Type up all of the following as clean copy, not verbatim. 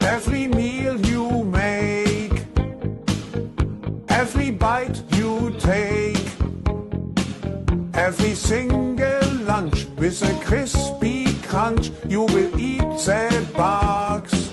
Every meal you make, every bite you take, every single lunch with a crispy crunch, you will eat the bugs.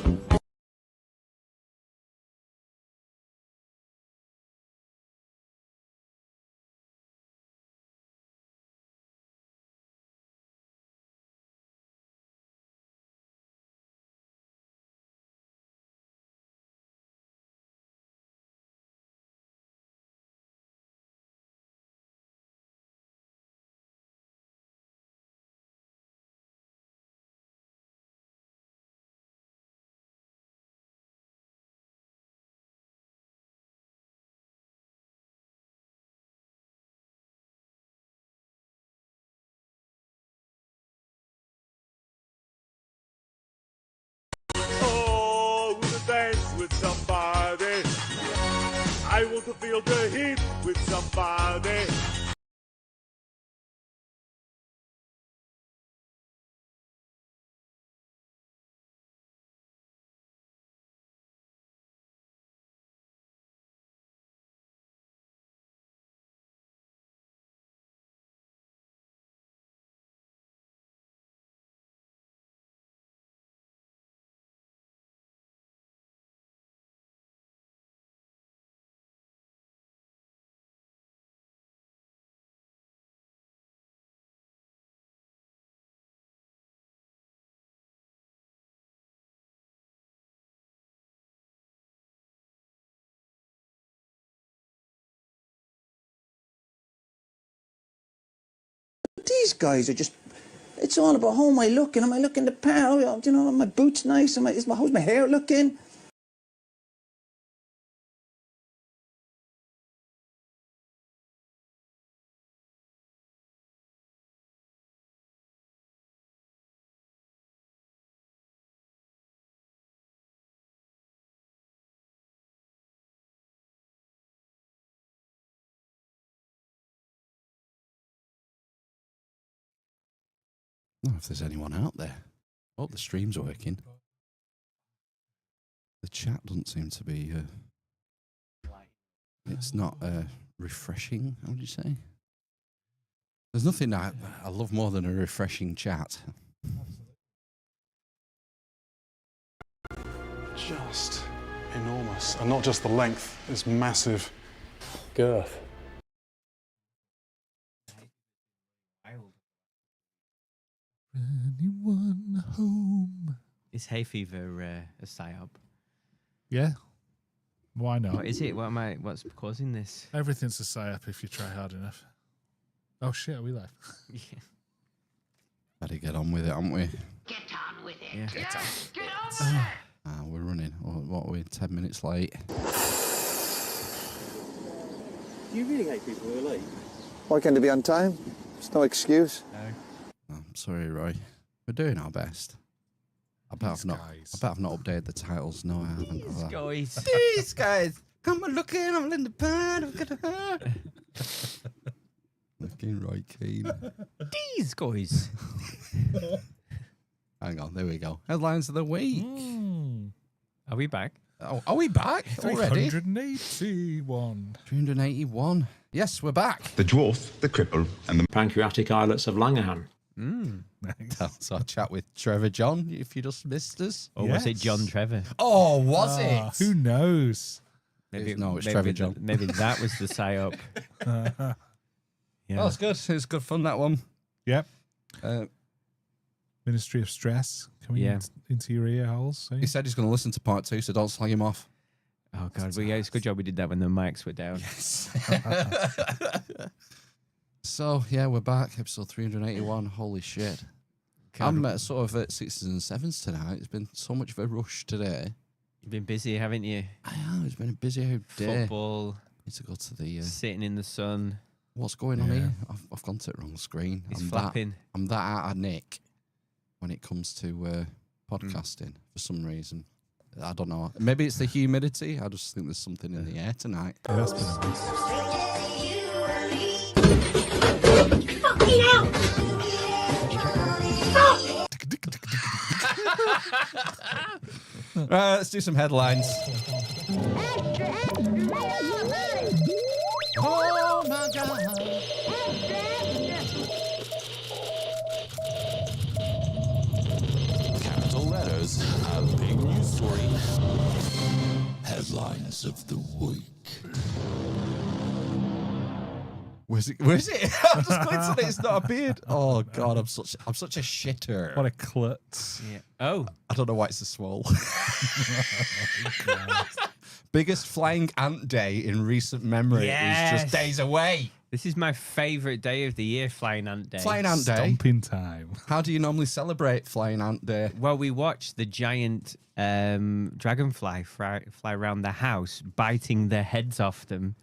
With somebody, I want to feel the heat with somebody. These guys are just, it's all about how am I looking? Am I looking the power? You know, are my boots nice? How's my hair looking? I don't know if there's anyone out there. Oh, the stream's working. The chat doesn't seem to be... it's not refreshing, how would you say? There's nothing I love more than a refreshing chat. Just enormous. And not just the length, it's massive girth. Anyone home? Is hay fever a psyop? Yeah. Why not? What is it? What's causing this? Everything's a psyop if you try hard enough. Oh shit, are we live? Yeah. Better get on with it, aren't we? Get on with it. Yeah. Get on with it. We're running. What are we? 10 minutes late. Do you really hate people who are late? Why can't they be on time? It's no excuse. No. I'm sorry, Roy. We're doing our best. I bet I've not updated the titles. No, I haven't. These guys. These guys. Come on, looking. I'm in the pan. I've got a heart. Looking right keen. These guys. Hang on. There we go. Headlines of the week. Are we back? Oh, are we back already? 381. 381. Yes, we're back. The dwarf, the cripple, and the pancreatic islets of Langerhans. Nice. That's our chat with Trevor John, if you just missed us. Or was it John Trevor? Oh, was it? Who knows? No, it's Trevor John. Maybe that was the psyop. Yeah. Oh, it's good. It's good fun, that one. Yep. Uh, Ministry of Stress coming into your ear holes. he said he's going to listen to part 2, so don't slag him off. Oh, God. Well, yeah, it's a good job we did that when the mics were down. Yes. So, yeah, we're back. Episode 381. Holy shit. God. I'm sort of at 6s and 7s tonight. It's been so much of a rush today. You've been busy, haven't you? I know. It's been a busy day. Football. Need to go to the... sitting in the sun. What's going on here? I've gone to the wrong screen. He's flapping. I'm that out of nick when it comes to podcasting for some reason. I don't know. Maybe it's the humidity. I just think there's something in the air tonight. Yeah, that's been a mess. Fucking hell! Right, let's do some headlines. Oh my God. Capital letters, a big news story. Headlines of the week. Where's it? I'm just clicked on it. It's not a beard. Oh God, I'm such a shitter. What a klutz. Yeah. Oh. I don't know why it's so swole. Biggest flying ant day in recent memory is just days away. This is my favourite day of the year, Flying Ant Day. Flying Ant Day. Stomping time. How do you normally celebrate Flying Ant Day? Well, we watched the giant dragonfly fly around the house, biting their heads off them.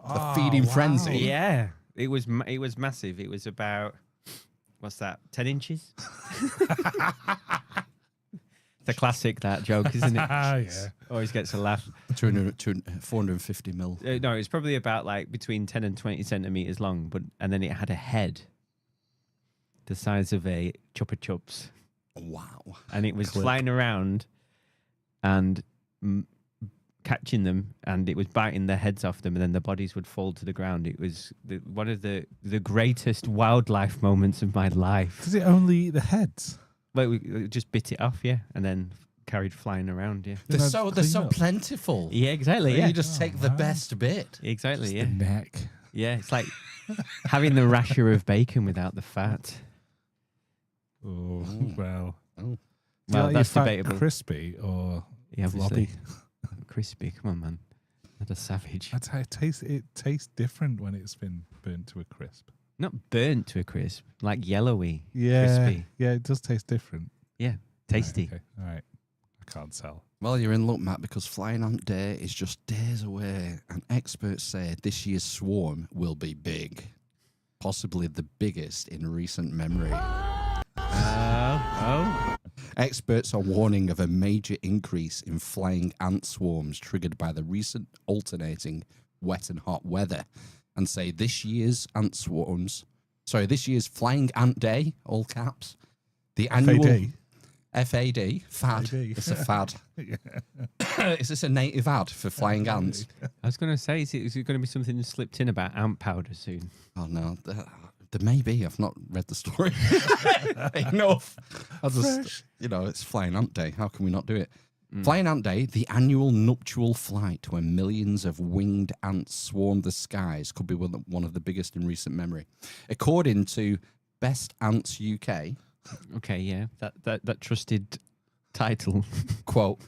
The feeding frenzy. Yeah, it was massive. It was about, what's that, 10 inches? It's a classic, that joke, isn't it? Yeah. Always gets a laugh. 450 mil. No, it's probably about like between 10 and 20 centimeters long, and then it had a head the size of a Chupa Chups. Wow. And it was flying around and catching them, and it was biting their heads off them, and then the bodies would fall to the ground. It was one of the greatest wildlife moments of my life. Does it only eat the heads? Well, we just bit it off, yeah, and then carried flying around, yeah. They're so plentiful. Yeah, exactly. Yeah, you just take the best bit. Exactly. Just yeah. the neck. Yeah, it's like having the rasher of bacon without the fat. Oh well. Oh. Well, like that's your fat debatable. Crispy or Yeah, floppy? Crispy. Come on, man. Not a savage. It tastes different when it's been burnt to a crisp. Not burnt to a crisp, like yellowy, Yeah, crispy. yeah, it does taste different. Yeah, tasty. Right, okay. All right, I can't tell. Well, you're in luck, Matt, because Flying Ant Day is just days away, and experts say this year's swarm will be big, possibly the biggest in recent memory. Experts are warning of a major increase in flying ant swarms triggered by the recent alternating wet and hot weather, and say this year's Flying Ant Day, all caps, the annual FAD, fad. It's a fad. Is this a native ad for flying ants? I was going to say, is it going to be something slipped in about ant powder soon? Oh no, there may be. I've not read the story enough. I just, it's Flying Ant Day. How can we not do it? Flying Ant Day, the annual nuptial flight where millions of winged ants swarm the skies, could be one of the biggest in recent memory. According to Best Ants UK. Okay, yeah, that trusted title. Quote,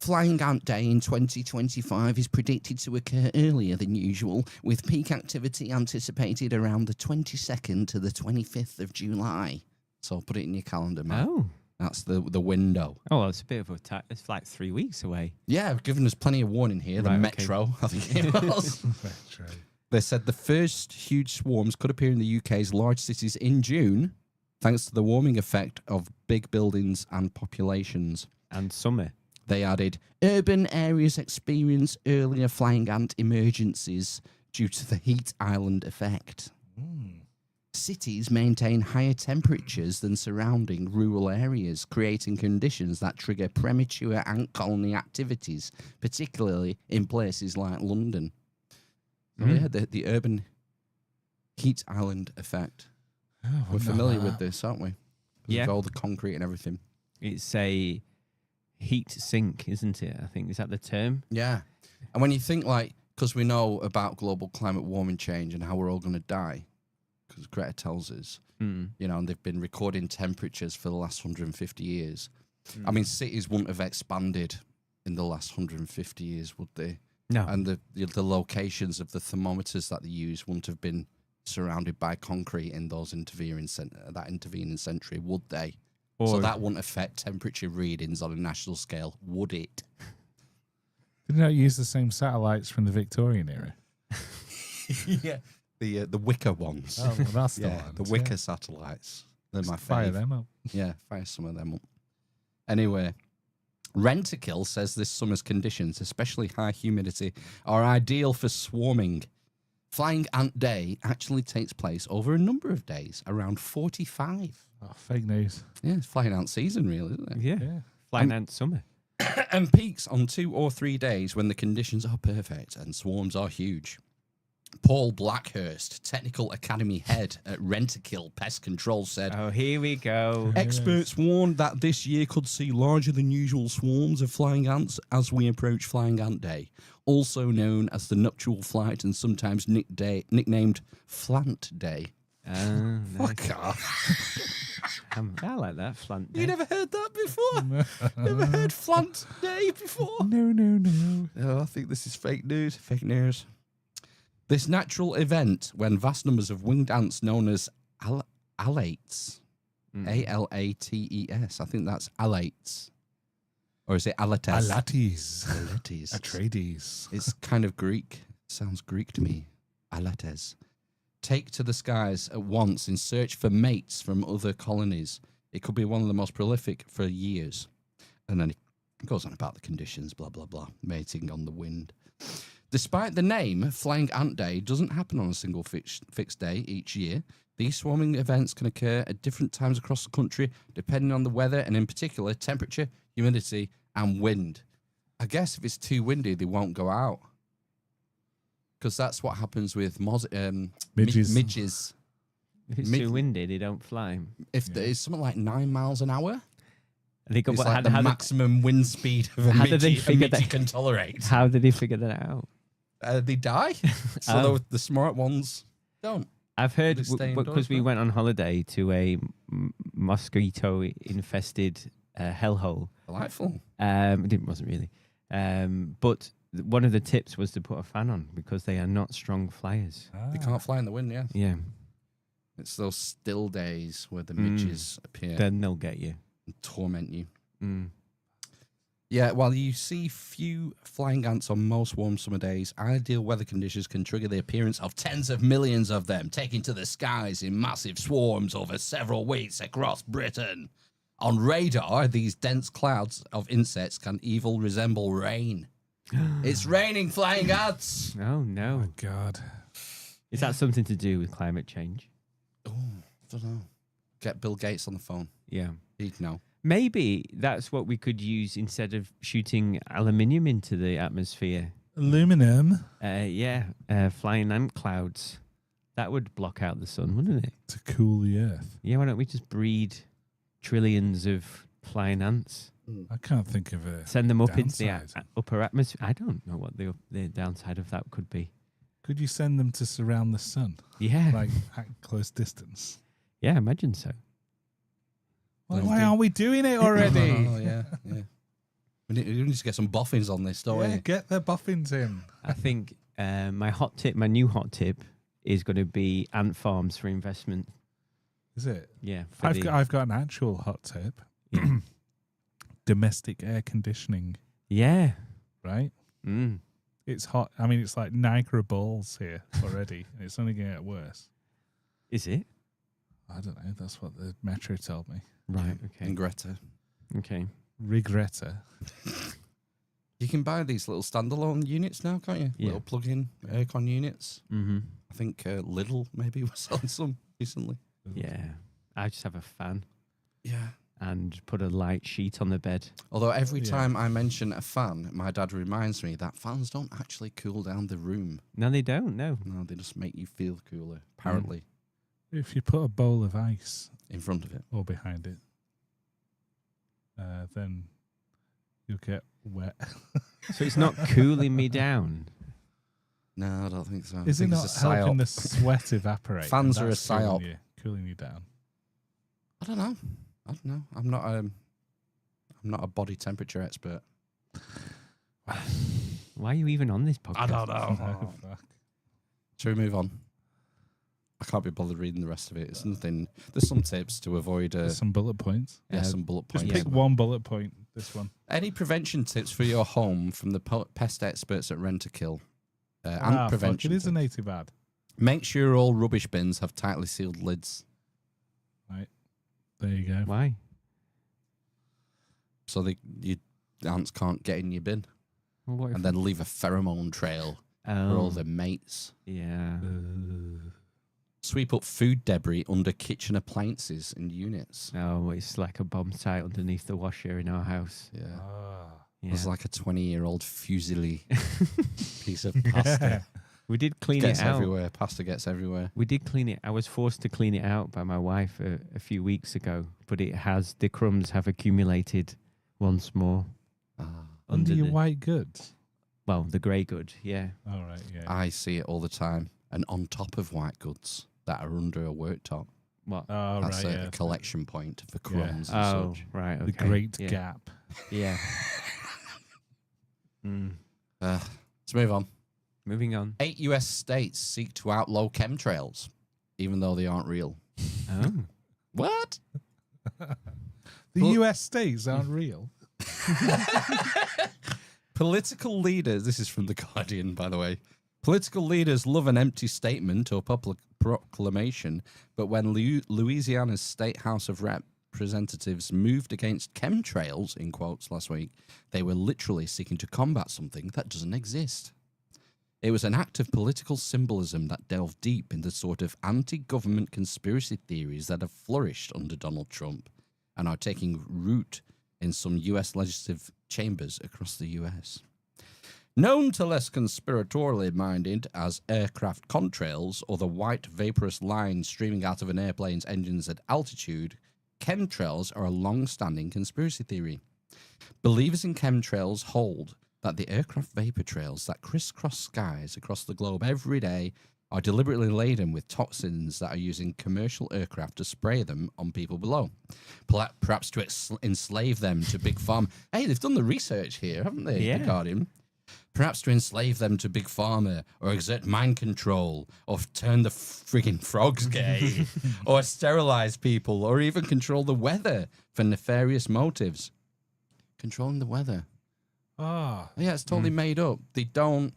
Flying Ant Day in 2025 is predicted to occur earlier than usual, with peak activity anticipated around the 22nd to the 25th of July. So put it in your calendar, man. Oh. That's the window. Oh, well, it's a bit of a it's like 3 weeks away. Yeah, I've given us plenty of warning here. The Right, Metro, I think it was. Metro. They said the first huge swarms could appear in the UK's large cities in June, thanks to the warming effect of big buildings and populations. And summer. They added, urban areas experience earlier flying ant emergencies due to the heat island effect. Cities maintain higher temperatures than surrounding rural areas, creating conditions that trigger premature ant colony activities, particularly in places like London. So yeah, the urban heat island effect. Oh, We're familiar with this, aren't we? Yeah. With all the concrete and everything. It's a heat sink, isn't it? I think, is that the term? Yeah. And when you think because we know about global climate warming change and how we're all going to die, because Greta tells us, and they've been recording temperatures for the last 150 years. I mean, cities wouldn't have expanded in the last 150 years, would they? No. And the locations of the thermometers that they use wouldn't have been surrounded by concrete in those intervening century, would they? So that wouldn't affect temperature readings on a national scale, would it? Didn't they use the same satellites from the Victorian era? Yeah. The Wicker ones. Oh, well, that's the yeah, ones, the Wicker satellites. They're my fire fave. them up. Yeah, fire some of them up. Anyway, Rentakill says this summer's conditions, especially high humidity, are ideal for swarming. Flying Ant Day actually takes place over a number of days, around 45. Oh, fake news. Yeah, it's Flying Ant season, really, isn't it? Yeah. Flying ant summer. and peaks on 2 or 3 days when the conditions are perfect and swarms are huge. Paul Blackhurst, Technical Academy head at Rentokil Pest Control, said, "Oh, here we go. Experts warned that this year could see larger than usual swarms of flying ants as we approach Flying Ant Day, also known as the nuptial flight and sometimes nicknamed Flant Day." Nice. Fuck off. I like that Flant Day. You never heard that before? Never heard Flant Day before? No. Oh, I think this is fake news. Fake news. This natural event, when vast numbers of winged ants known as alates, A-L-A-T-E-S, I think that's alates. Or is it alates? Alates. Alates. Atreides. It's kind of Greek. Sounds Greek to me. Alates. Take to the skies at once in search for mates from other colonies. It could be one of the most prolific for years. And then it goes on about the conditions, blah, blah, blah, mating on the wind. Despite the name, Flying Ant Day doesn't happen on a single fixed day each year. These swarming events can occur at different times across the country, depending on the weather and, in particular, temperature, humidity, and wind. I guess if it's too windy, they won't go out. Because that's what happens with midges. If it's too windy, they don't fly. If there's something like 9 miles an hour, it's like the maximum wind speed of a midgie can tolerate. How did they figure that out? They die. So the smart ones don't. I've heard, because we went on holiday to a mosquito-infested hellhole. Delightful. It wasn't really. But one of the tips was to put a fan on because they are not strong flyers. They can't fly in the wind, yeah. Yeah. It's those still days where the midges appear. Then they'll get you. And torment you. Mm. Yeah, while you see few flying ants on most warm summer days, ideal weather conditions can trigger the appearance of tens of millions of them taking to the skies in massive swarms over several weeks across Britain. On radar, these dense clouds of insects can even resemble rain. It's raining flying ants! Oh, no. Oh, my God. Is that something to do with climate change? Oh, I don't know. Get Bill Gates on the phone. Yeah. He'd know. Maybe that's what we could use instead of shooting aluminium into the atmosphere. Aluminum? Flying ant clouds. That would block out the sun, wouldn't it? To cool the earth. Yeah, why don't we just breed trillions of flying ants? I can't think of a Send them up downside. into the upper atmosphere. I don't know what the downside of that could be. Could you send them to surround the sun? Yeah. Like at close distance? Yeah, imagine so. Well, why aren't we doing it already? Oh, yeah. We need to get some boffins on this, don't we? Get the boffins in. I think my new hot tip is going to be ant farms for investment. Is it? Yeah. I've got an actual hot tip. Yeah. Domestic air conditioning. Yeah. Right? Mm. It's hot. I mean, it's like Niagara balls here already. And it's only going to get worse. Is it? I don't know. That's what the Metro told me. Right. Okay. And Greta. Okay. Regretta. You can buy these little standalone units now, can't you? Yeah. Little plug-in aircon units. Mm-hmm. I think Lidl maybe was selling some recently. Yeah. I just have a fan. Yeah. And put a light sheet on the bed. Although every time I mention a fan, my dad reminds me that fans don't actually cool down the room. No, they don't. No, they just make you feel cooler. Apparently, if you put a bowl of ice in front of it or behind it, then you'll get wet. So it's not cooling me down. No, I don't think so. Is it not helping the sweat evaporate? Fans are a psyop. Cooling you down. I don't know. I'm not a body temperature expert. Why are you even on this podcast? I don't know. Shall we move on? I can't be bothered reading the rest of it. It's nothing. There's some tips to avoid. Some bullet points. Yeah, some bullet points. Just pick one bullet point. This one. Any prevention tips for your home from the pest experts at Rentokil? Ant prevention. It is a native ad. Make sure all rubbish bins have tightly sealed lids. Right. There you go. Why? So the ants can't get in your bin. Well, and then leave a pheromone trail for all their mates. Yeah. Sweep up food debris under kitchen appliances and units. Oh, it's like a bomb site underneath the washer in our house. Yeah. It was like a 20-year-old Fusilli piece of pasta. We did clean Gets it out. everywhere. Pasta gets everywhere. We did clean it. I was forced to clean it out by my wife a few weeks ago, but the crumbs have accumulated once more. Under your white goods? Well, the grey good, yeah. All right, yeah. I see it all the time. And on top of white goods that are under a worktop. What? Oh, That's right, a collection point for crumbs and Oh, such. right, okay. The Great yeah. Gap. Yeah. Let's move on. Moving on. 8 US states seek to outlaw chemtrails, even though they aren't real. Oh. What? The US states aren't real. Political leaders, this is from The Guardian, by the way. Political leaders love an empty statement or public proclamation, but when Louisiana's State House of Representatives moved against chemtrails, in quotes, last week, they were literally seeking to combat something that doesn't exist. It was an act of political symbolism that delved deep into sort of anti-government conspiracy theories that have flourished under Donald Trump and are taking root in some US legislative chambers across the US. Known to less conspiratorially minded as aircraft contrails or the white vaporous line streaming out of an airplane's engines at altitude, chemtrails are a long-standing conspiracy theory. Believers in chemtrails hold that the aircraft vapor trails that crisscross skies across the globe every day are deliberately laden with toxins that are using commercial aircraft to spray them on people below, perhaps to enslave them to big pharma. Hey, they've done the research here, haven't they, Yeah. The Guardian? Perhaps to enslave them to big pharma, or exert mind control, or turn the friggin' frogs gay, or sterilize people, or even control the weather for nefarious motives. Controlling the weather. Ah. Yeah, it's totally made up. They don't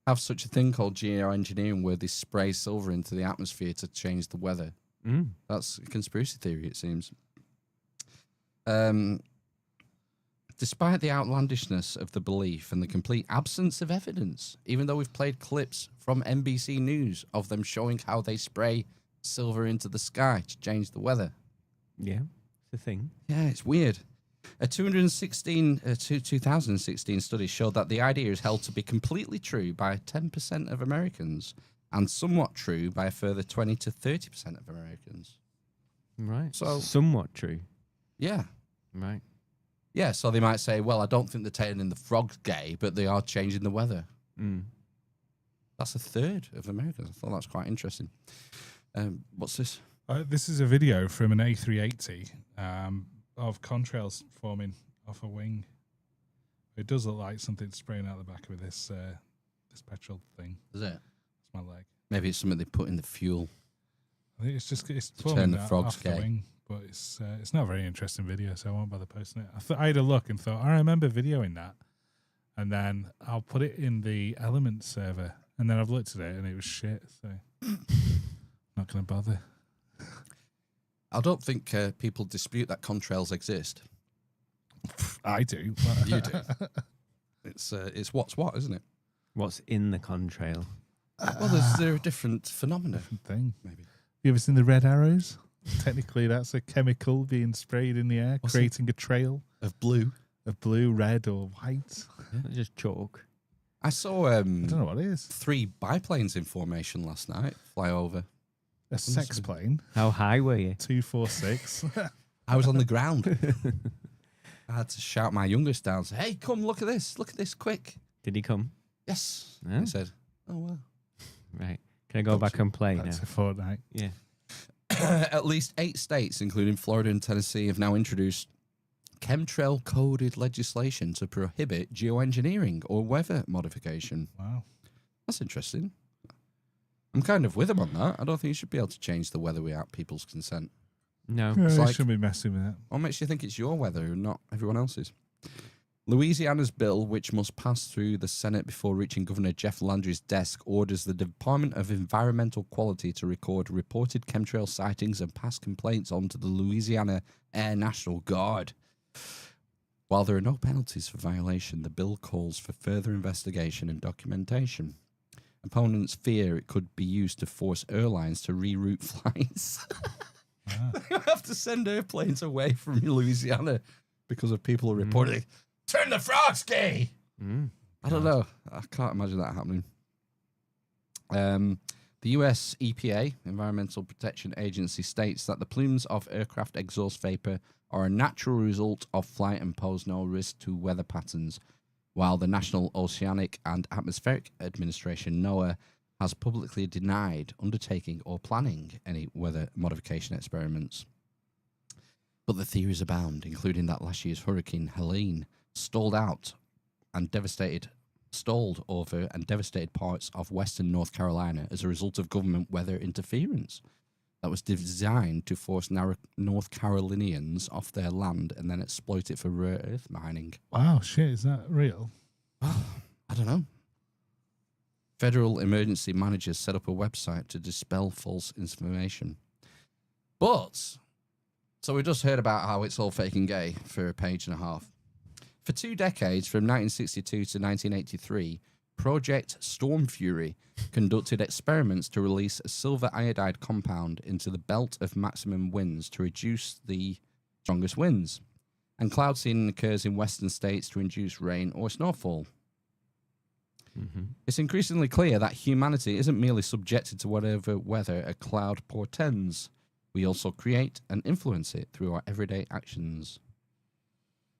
have such a thing called geoengineering where they spray silver into the atmosphere to change the weather. That's a conspiracy theory, it seems. Despite the outlandishness of the belief and the complete absence of evidence, even though we've played clips from NBC News of them showing how they spray silver into the sky to change the weather. Yeah, it's a thing. Yeah, it's weird. A 2016 study showed that the idea is held to be completely true by 10% of Americans and somewhat true by a further 20 to 30% of Americans. Right. So somewhat true. Yeah. Right. Yeah, so they might say, well, I don't think they're turning the frogs gay, but they are changing the weather. That's a third of Americans. I thought that's quite interesting. What's this? This is a video from an A380 of contrails forming off a wing. It does look like something spraying out the back of this petrol thing. Is it? It's my leg. Maybe it's something they put in the fuel. I think it's to forming turn the that frogs off the gay. wing, but it's not a very interesting video, so I won't bother posting it. I had a look and thought, I remember videoing that, and then I'll put it in the Element server, and then I've looked at it and it was shit, so not going to bother. I don't think people dispute that contrails exist. I do. You do. It's what's what, isn't it? What's in the contrail? Well, there are different phenomena. Different thing. Maybe. You ever seen the red arrows? Technically, that's a chemical being sprayed in the air, What's creating a trail of blue, red, or white. Just chalk. I saw I don't know what it is. 3 biplanes in formation last night fly over. A sex plane. How high were you? 246. I was on the ground. I had to shout my youngest down, say, hey, come, look at this, quick. Did he come? Yes. Oh. I said, oh, well. Right. Can I go back and play That's now? a fortnight. Yeah. At least 8 states, including Florida and Tennessee, have now introduced chemtrail-coded legislation to prohibit geoengineering or weather modification. Wow. That's interesting. I'm kind of with them on that. I don't think you should be able to change the weather without people's consent. No. Yeah, It's they like- shouldn't be messing with that. What makes you think it's your weather and not everyone else's? Louisiana's bill, which must pass through the Senate before reaching Governor Jeff Landry's desk, orders the Department of Environmental Quality to record reported chemtrail sightings and pass complaints on to the Louisiana Air National Guard. While there are no penalties for violation, the bill calls for further investigation and documentation. Opponents fear it could be used to force airlines to reroute flights. They have to send airplanes away from Louisiana because of people reporting, Turn the frogs gay. I don't know. I can't imagine that happening. The US EPA, Environmental Protection Agency, states that the plumes of aircraft exhaust vapor are a natural result of flight and pose no risk to weather patterns, while the National Oceanic and Atmospheric Administration, NOAA, has publicly denied undertaking or planning any weather modification experiments. But the theories abound, including that last year's Hurricane Helene stalled over and devastated parts of western North Carolina as a result of government weather interference that was designed to force North Carolinians off their land and then exploit it for rare earth mining. Wow, shit, is that real? I don't know. Federal emergency managers set up a website to dispel false information. But, so we just heard about how it's all fake and gay for a page and a half. For 2 decades, from 1962 to 1983, Project Storm Fury conducted experiments to release a silver iodide compound into the belt of maximum winds to reduce the strongest winds. And cloud seeding occurs in western states to induce rain or snowfall. It's increasingly clear that humanity isn't merely subjected to whatever weather a cloud portends. We also create and influence it through our everyday actions,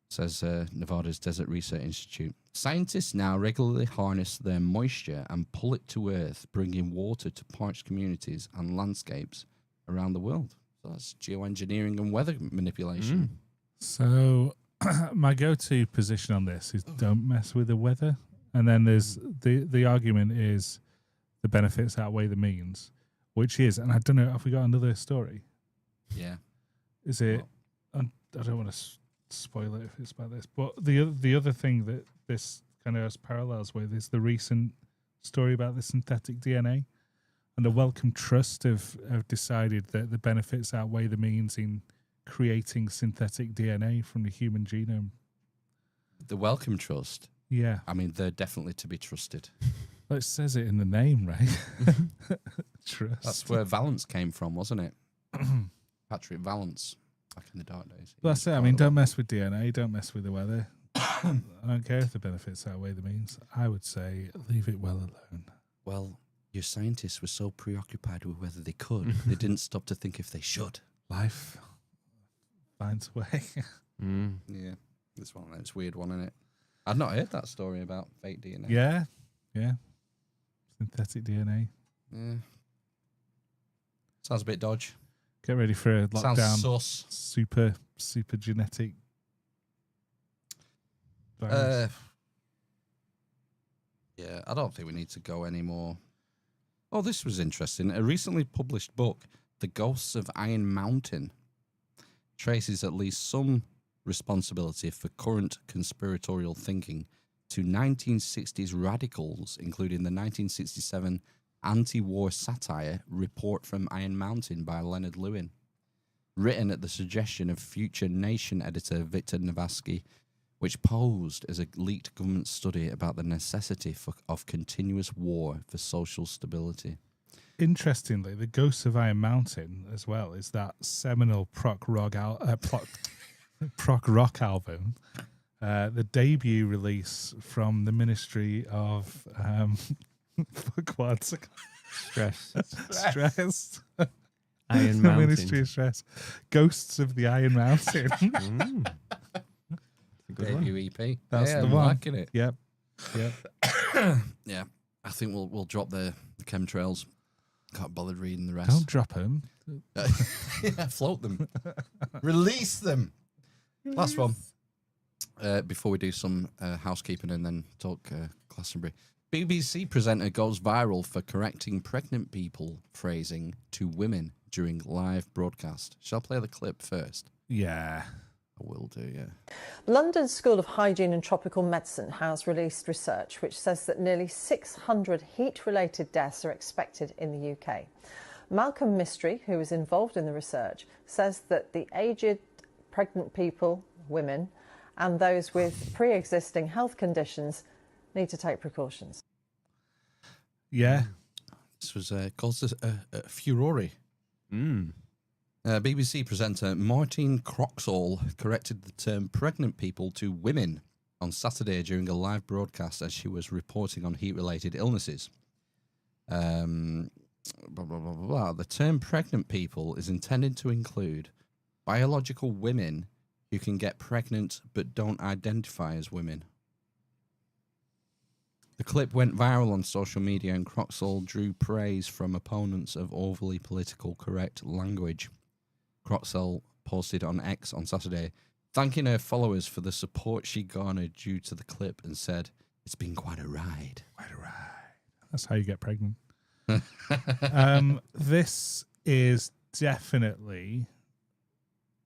says Nevada's Desert Research Institute. Scientists now regularly harness their moisture and pull it to Earth, bringing water to parched communities and landscapes around the world. So that's geoengineering and weather manipulation. So my go-to position on this is don't mess with the weather. And then there's the argument is the benefits outweigh the means, which is, and I don't know, have we got another story? Yeah. Is it, I don't want to spoil it if it's about this, but the other thing that this kind of has parallels with is the recent story about the synthetic DNA. And the Wellcome Trust have decided that the benefits outweigh the means in creating synthetic DNA from the human genome. The Wellcome Trust? Yeah. I mean, they're definitely to be trusted. Well, it says it in the name, right? Trust. That's where Valence came from, wasn't it? Patrick Valence, back in the dark days. Well, that's it. I mean, don't mess with DNA. Don't mess with the weather. I don't care if the benefits outweigh the means. I would say leave it well alone. Well, your scientists were so preoccupied with whether they could, they didn't stop to think if they should. Life finds a way. Yeah, this one, it's a weird one, isn't it? I've not heard that story about fake DNA. Yeah. Synthetic DNA. Yeah. Sounds a bit dodge. Get ready for a lockdown. Sounds sus. Super genetic virus. Yeah, I don't think we need to go anymore. Oh, this was interesting. A recently published book, The Ghosts of Iron Mountain, traces at least some responsibility for current conspiratorial thinking to 1960s radicals, including the 1967 anti-war satire Report from Iron Mountain by Leonard Lewin, written at the suggestion of future Nation editor Victor Navasky, which posed as a leaked government study about the necessity of continuous war for social stability. Interestingly, The Ghosts of Iron Mountain as well is that seminal prog rock album, the debut release from the Ministry of Stress. The Iron Mountain. Ministry of Stress. Ghosts of the Iron Mountain. Debut EP. That's yeah, the I'm one. liking it. Yep. Yeah, I think we'll drop the chemtrails. Can't bother reading the rest. Don't drop them. Yeah, float them. Release them. Last one. Before we do some housekeeping and then talk Glastonbury. BBC presenter goes viral for correcting pregnant people phrasing to women during live broadcast. Shall I play the clip first? Yeah. I will do, yeah. London School of Hygiene and Tropical Medicine has released research which says that nearly 600 heat-related deaths are expected in the UK. Malcolm Mystery, who is involved in the research, says that the aged, pregnant people, women, and those with pre-existing health conditions need to take precautions. Yeah. This was caused a furore. BBC presenter Martine Croxall corrected the term pregnant people to women on Saturday during a live broadcast as she was reporting on heat-related illnesses. Blah, blah, blah, blah, blah. The term pregnant people is intended to include biological women who can get pregnant but don't identify as women. The clip went viral on social media and Croxall drew praise from opponents of overly political correct language. Croxall posted on X on Saturday, thanking her followers for the support she garnered due to the clip and said, "It's been quite a ride." Quite a ride. That's how you get pregnant. This is definitely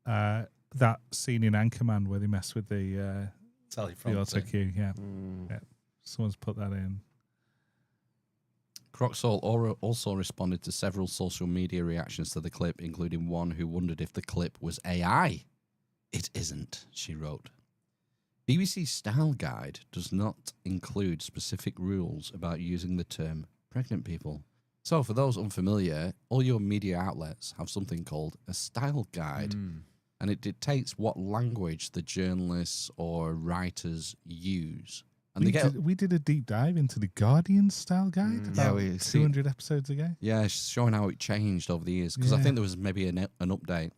that scene in Anchorman where they mess with the auto cue. Yeah. Yeah. Someone's put that in. Croxall also responded to several social media reactions to the clip, including one who wondered if the clip was AI. "It isn't," she wrote. BBC Style Guide does not include specific rules about using the term pregnant people. So for those unfamiliar, all your media outlets have something called a style guide, and it dictates what language the journalists or writers use. And we did a deep dive into the Guardian style guide about 200 episodes ago. Yeah, showing how it changed over the years, because I think there was maybe an update.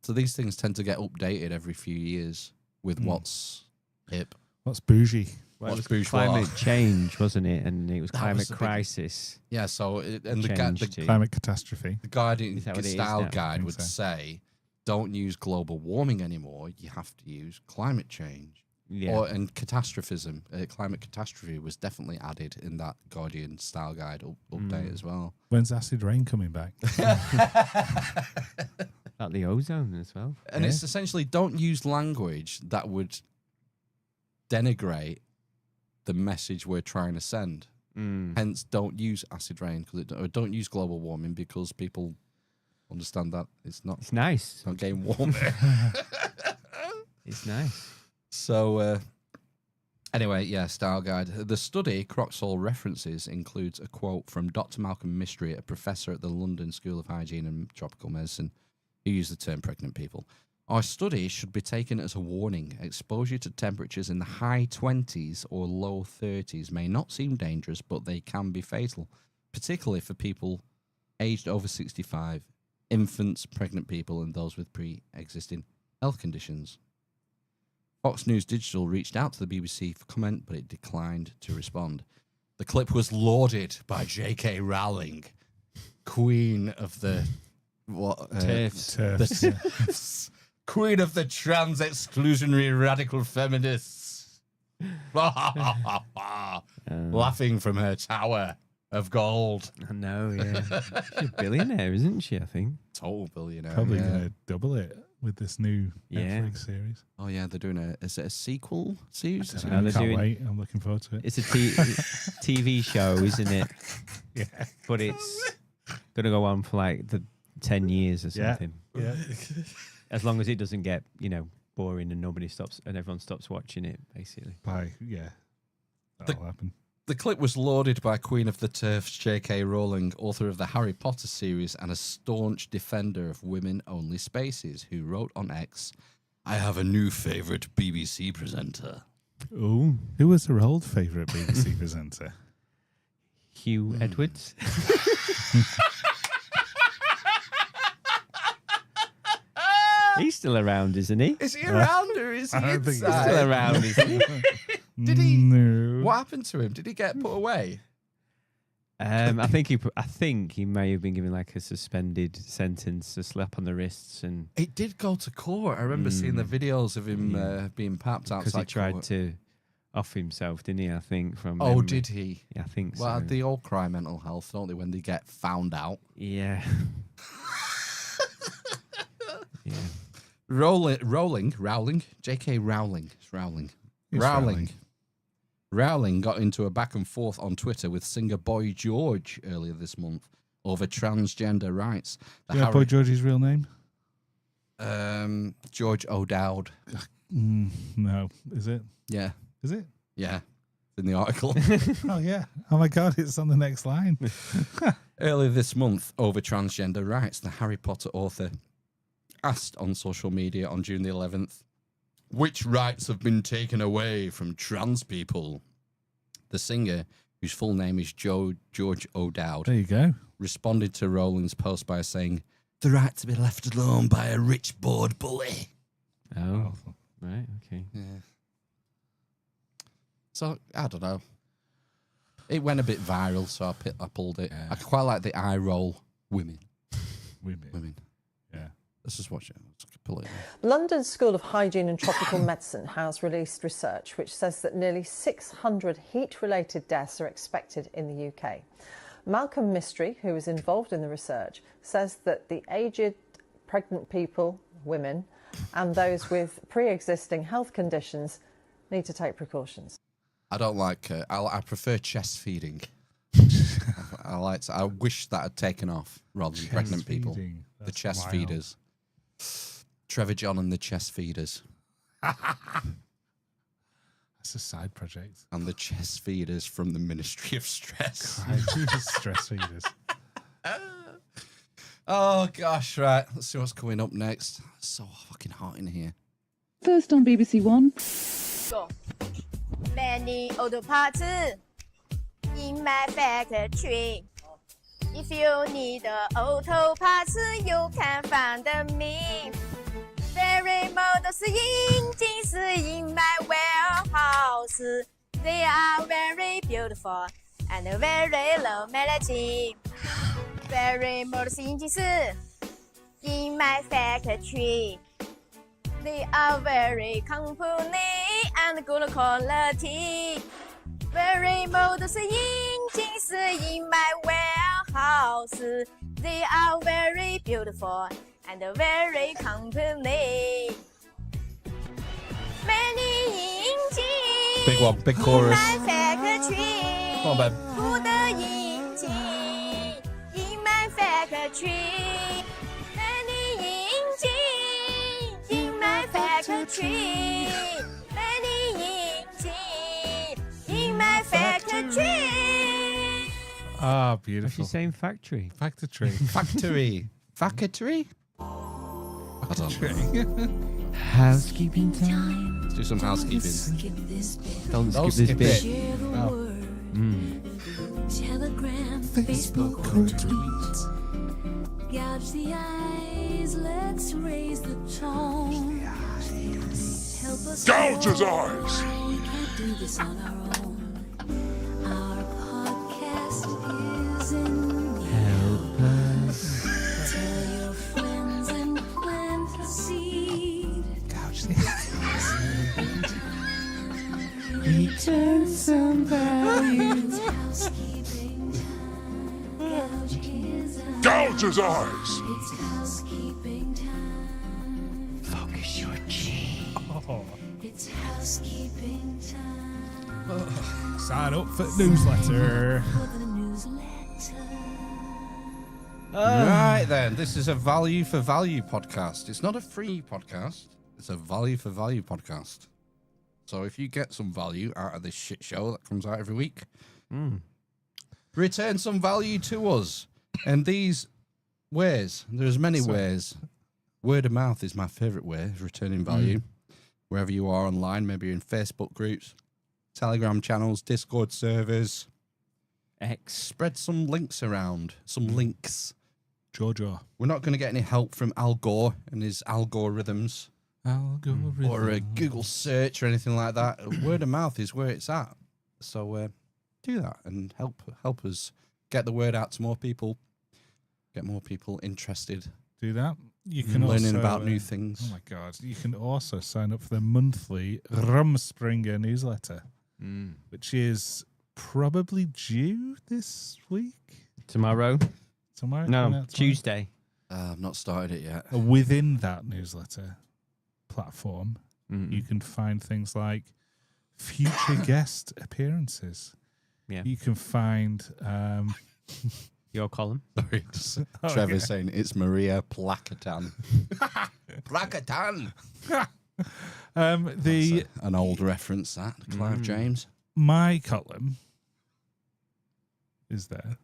So these things tend to get updated every few years with what's hip. What's bougie. Well, it was climate change, wasn't it? And it was climate crisis. Yeah, so and the climate catastrophe. The Guardian Style Guide would say, don't use global warming anymore. You have to use climate change. Yeah. And catastrophism, climate catastrophe was definitely added in that Guardian Style Guide update as well. When's acid rain coming back? About the ozone as well. And it's essentially don't use language that would denigrate the message we're trying to send. Hence, don't use acid rain or don't use global warming because people understand that it's not. It's nice. It's not getting warmer. It's nice. So, anyway, yeah, Style Guide. The study Croxall references includes a quote from Dr. Malcolm Mystery, a professor at the London School of Hygiene and Tropical Medicine, who used the term pregnant people. "Our study should be taken as a warning. Exposure to temperatures in the high 20s or low 30s may not seem dangerous, but they can be fatal, particularly for people aged over 65, infants, pregnant people, and those with pre-existing health conditions." Fox News Digital reached out to the BBC for comment, but it declined to respond. The clip was lauded by J.K. Rowling, queen of the TERFs. Queen of the trans exclusionary radical feminists. Laughing from her tower of gold. I know, yeah. She's a billionaire, isn't she, I think? Total billionaire. Probably going to double it with this new Netflix series. Oh, yeah, they're doing is it a sequel series? I can't wait. I'm looking forward to it. It's a TV show, isn't it? Yeah. But it's going to go on for like 10 years or something. Yeah. As long as it doesn't get, boring and nobody stops and everyone stops watching it, basically. That'll happen. The clip was lauded by Queen of the TERFs J.K. Rowling, author of the Harry Potter series and a staunch defender of women-only spaces, who wrote on X, "I have a new favourite BBC presenter." Oh, who was her old favourite BBC presenter? Hugh Edwards. He's still around, isn't he? Is he around or is he inside? He's still around, isn't he? Did he? No. What happened to him? Did he get put away? I think he may have been given like a suspended sentence, a slap on the wrists, and it did go to court. I remember seeing the videos of him being papped outside because he tried court. to off himself, didn't he? I think from memory. Did he? Yeah, I think well, so. They all cry mental health, don't they, when they get found out? Yeah. Yeah. Rowling, J.K. Rowling. It's Rowling. Rowling got into a back and forth on Twitter with singer Boy George earlier this month over transgender rights. Boy George's real name? George O'Dowd. No, is it? Yeah. Is it? Yeah. It's in the article. Oh, yeah. Oh, my God, it's on the next line. Earlier this month, over transgender rights, the Harry Potter author asked on social media on June the 11th Which rights have been taken away from trans people? The singer, whose full name is George O'Dowd, There you go. responded to Rowland's post by saying, "The right to be left alone by a rich bored bully." Oh, right, okay. Yeah. So, I don't know. It went a bit viral, so I pulled it. Yeah. I quite like the eye roll women. Women. Yeah. Let's just watch it. Let's pull it. London School of Hygiene and Tropical Medicine has released research which says that nearly 600 heat-related deaths are expected in the UK. Malcolm Mystery, who was involved in the research, says that the aged, pregnant people, women, and those with pre-existing health conditions need to take precautions. I don't like. I prefer chest feeding. I wish that had taken off rather than pregnant people. The chest feeders. Trevor John and the chest feeders. That's a side project. And the chest feeders from the Ministry of Stress. Stress feeders. Oh gosh, right. Let's see what's coming up next. It's so fucking hot in here. First on BBC One. Go. Many auto parts in my factory. If you need auto parts, you can find me. Very models engines in my warehouse. They are very beautiful and very low melody. Very models engines in my factory. They are very company and good quality. Very models engines in my warehouse. They are very beautiful and very company. Many engines. Big one, big chorus. In my factory. Come on, babe. Good engine in my factory. Many engines in my factory. Many engines in my factory. Ah, What's beautiful. she saying? Factory. Factory. Factory. Factory? I don't know. Housekeeping time. Let's do some housekeeping. Don't Don't skip skip this it. bit. Oh. Telegram, Facebook, or tweet. Gouge the eyes, let's raise the tone. Help us Gouge his eyes. We can't do this on our own. Our podcast is in need. Help us. Tell your friends and plant a seed. Gouge the Return some value. It's housekeeping time. Gouge his eyes. Gouge his eyes. It's housekeeping time. Focus your chi. Oh. It's housekeeping time. Sign up for the newsletter. For the newsletter. Right then, this is a value for value podcast. It's not a free podcast. It's a value for value podcast. So if you get some value out of this shit show that comes out every week, return some value to us. And these ways, there's many ways. Word of mouth is my favorite way of returning value. Wherever you are online, maybe you're in Facebook groups, Telegram channels, Discord servers. X. Spread some links around. Some links. Jojo. We're not going to get any help from Al Gore and his algorithms. Algorithm. Or a Google search or anything like that. Word of mouth is where it's at. So do that and help us get the word out to more people. Get more people interested. Do that. You can learning also, about new things. Oh my god! You can also sign up for the monthly Rumspringer newsletter, which is probably due this week. Tomorrow? Tomorrow? No, Tomorrow? Tuesday. I've not started it yet. Within that newsletter platform, you can find things like future guest appearances. Yeah. You can find your column. Sorry, just Trevor's saying it's Maria Placatan. Placatan. An old reference that Clive James. My column is there.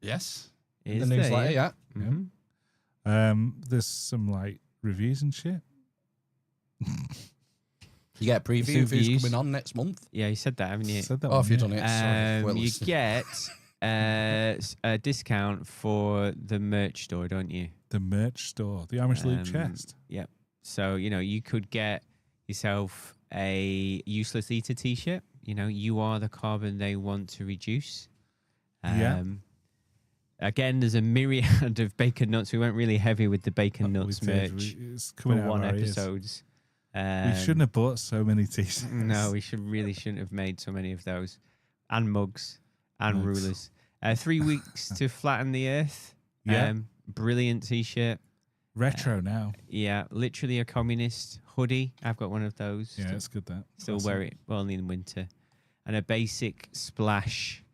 Yes. Is the there, newsletter, yeah. There's some like reviews and shit. You get a preview of who's coming on next month. Yeah, you said that, haven't you? Said that Oh, if you've done it, sorry. Well, You listen. get a discount for the merch store, don't you? The merch store, the Amish Loot chest. Yep. So, you could get yourself a Useless Eater t-shirt. You are the carbon they want to reduce. Yeah. Again, there's a myriad of bacon nuts. We went really heavy with the bacon nuts merch It's for coming out one of our ears. episodes. We shouldn't have bought so many t-shirts. No, we really shouldn't have made so many of those. And mugs and rulers. 3 weeks to flatten the earth. Yeah. Brilliant t-shirt. Retro now. Yeah, literally a communist hoodie. I've got one of those. Yeah, it's good that. Still Awesome. wear it only in winter. And a basic splash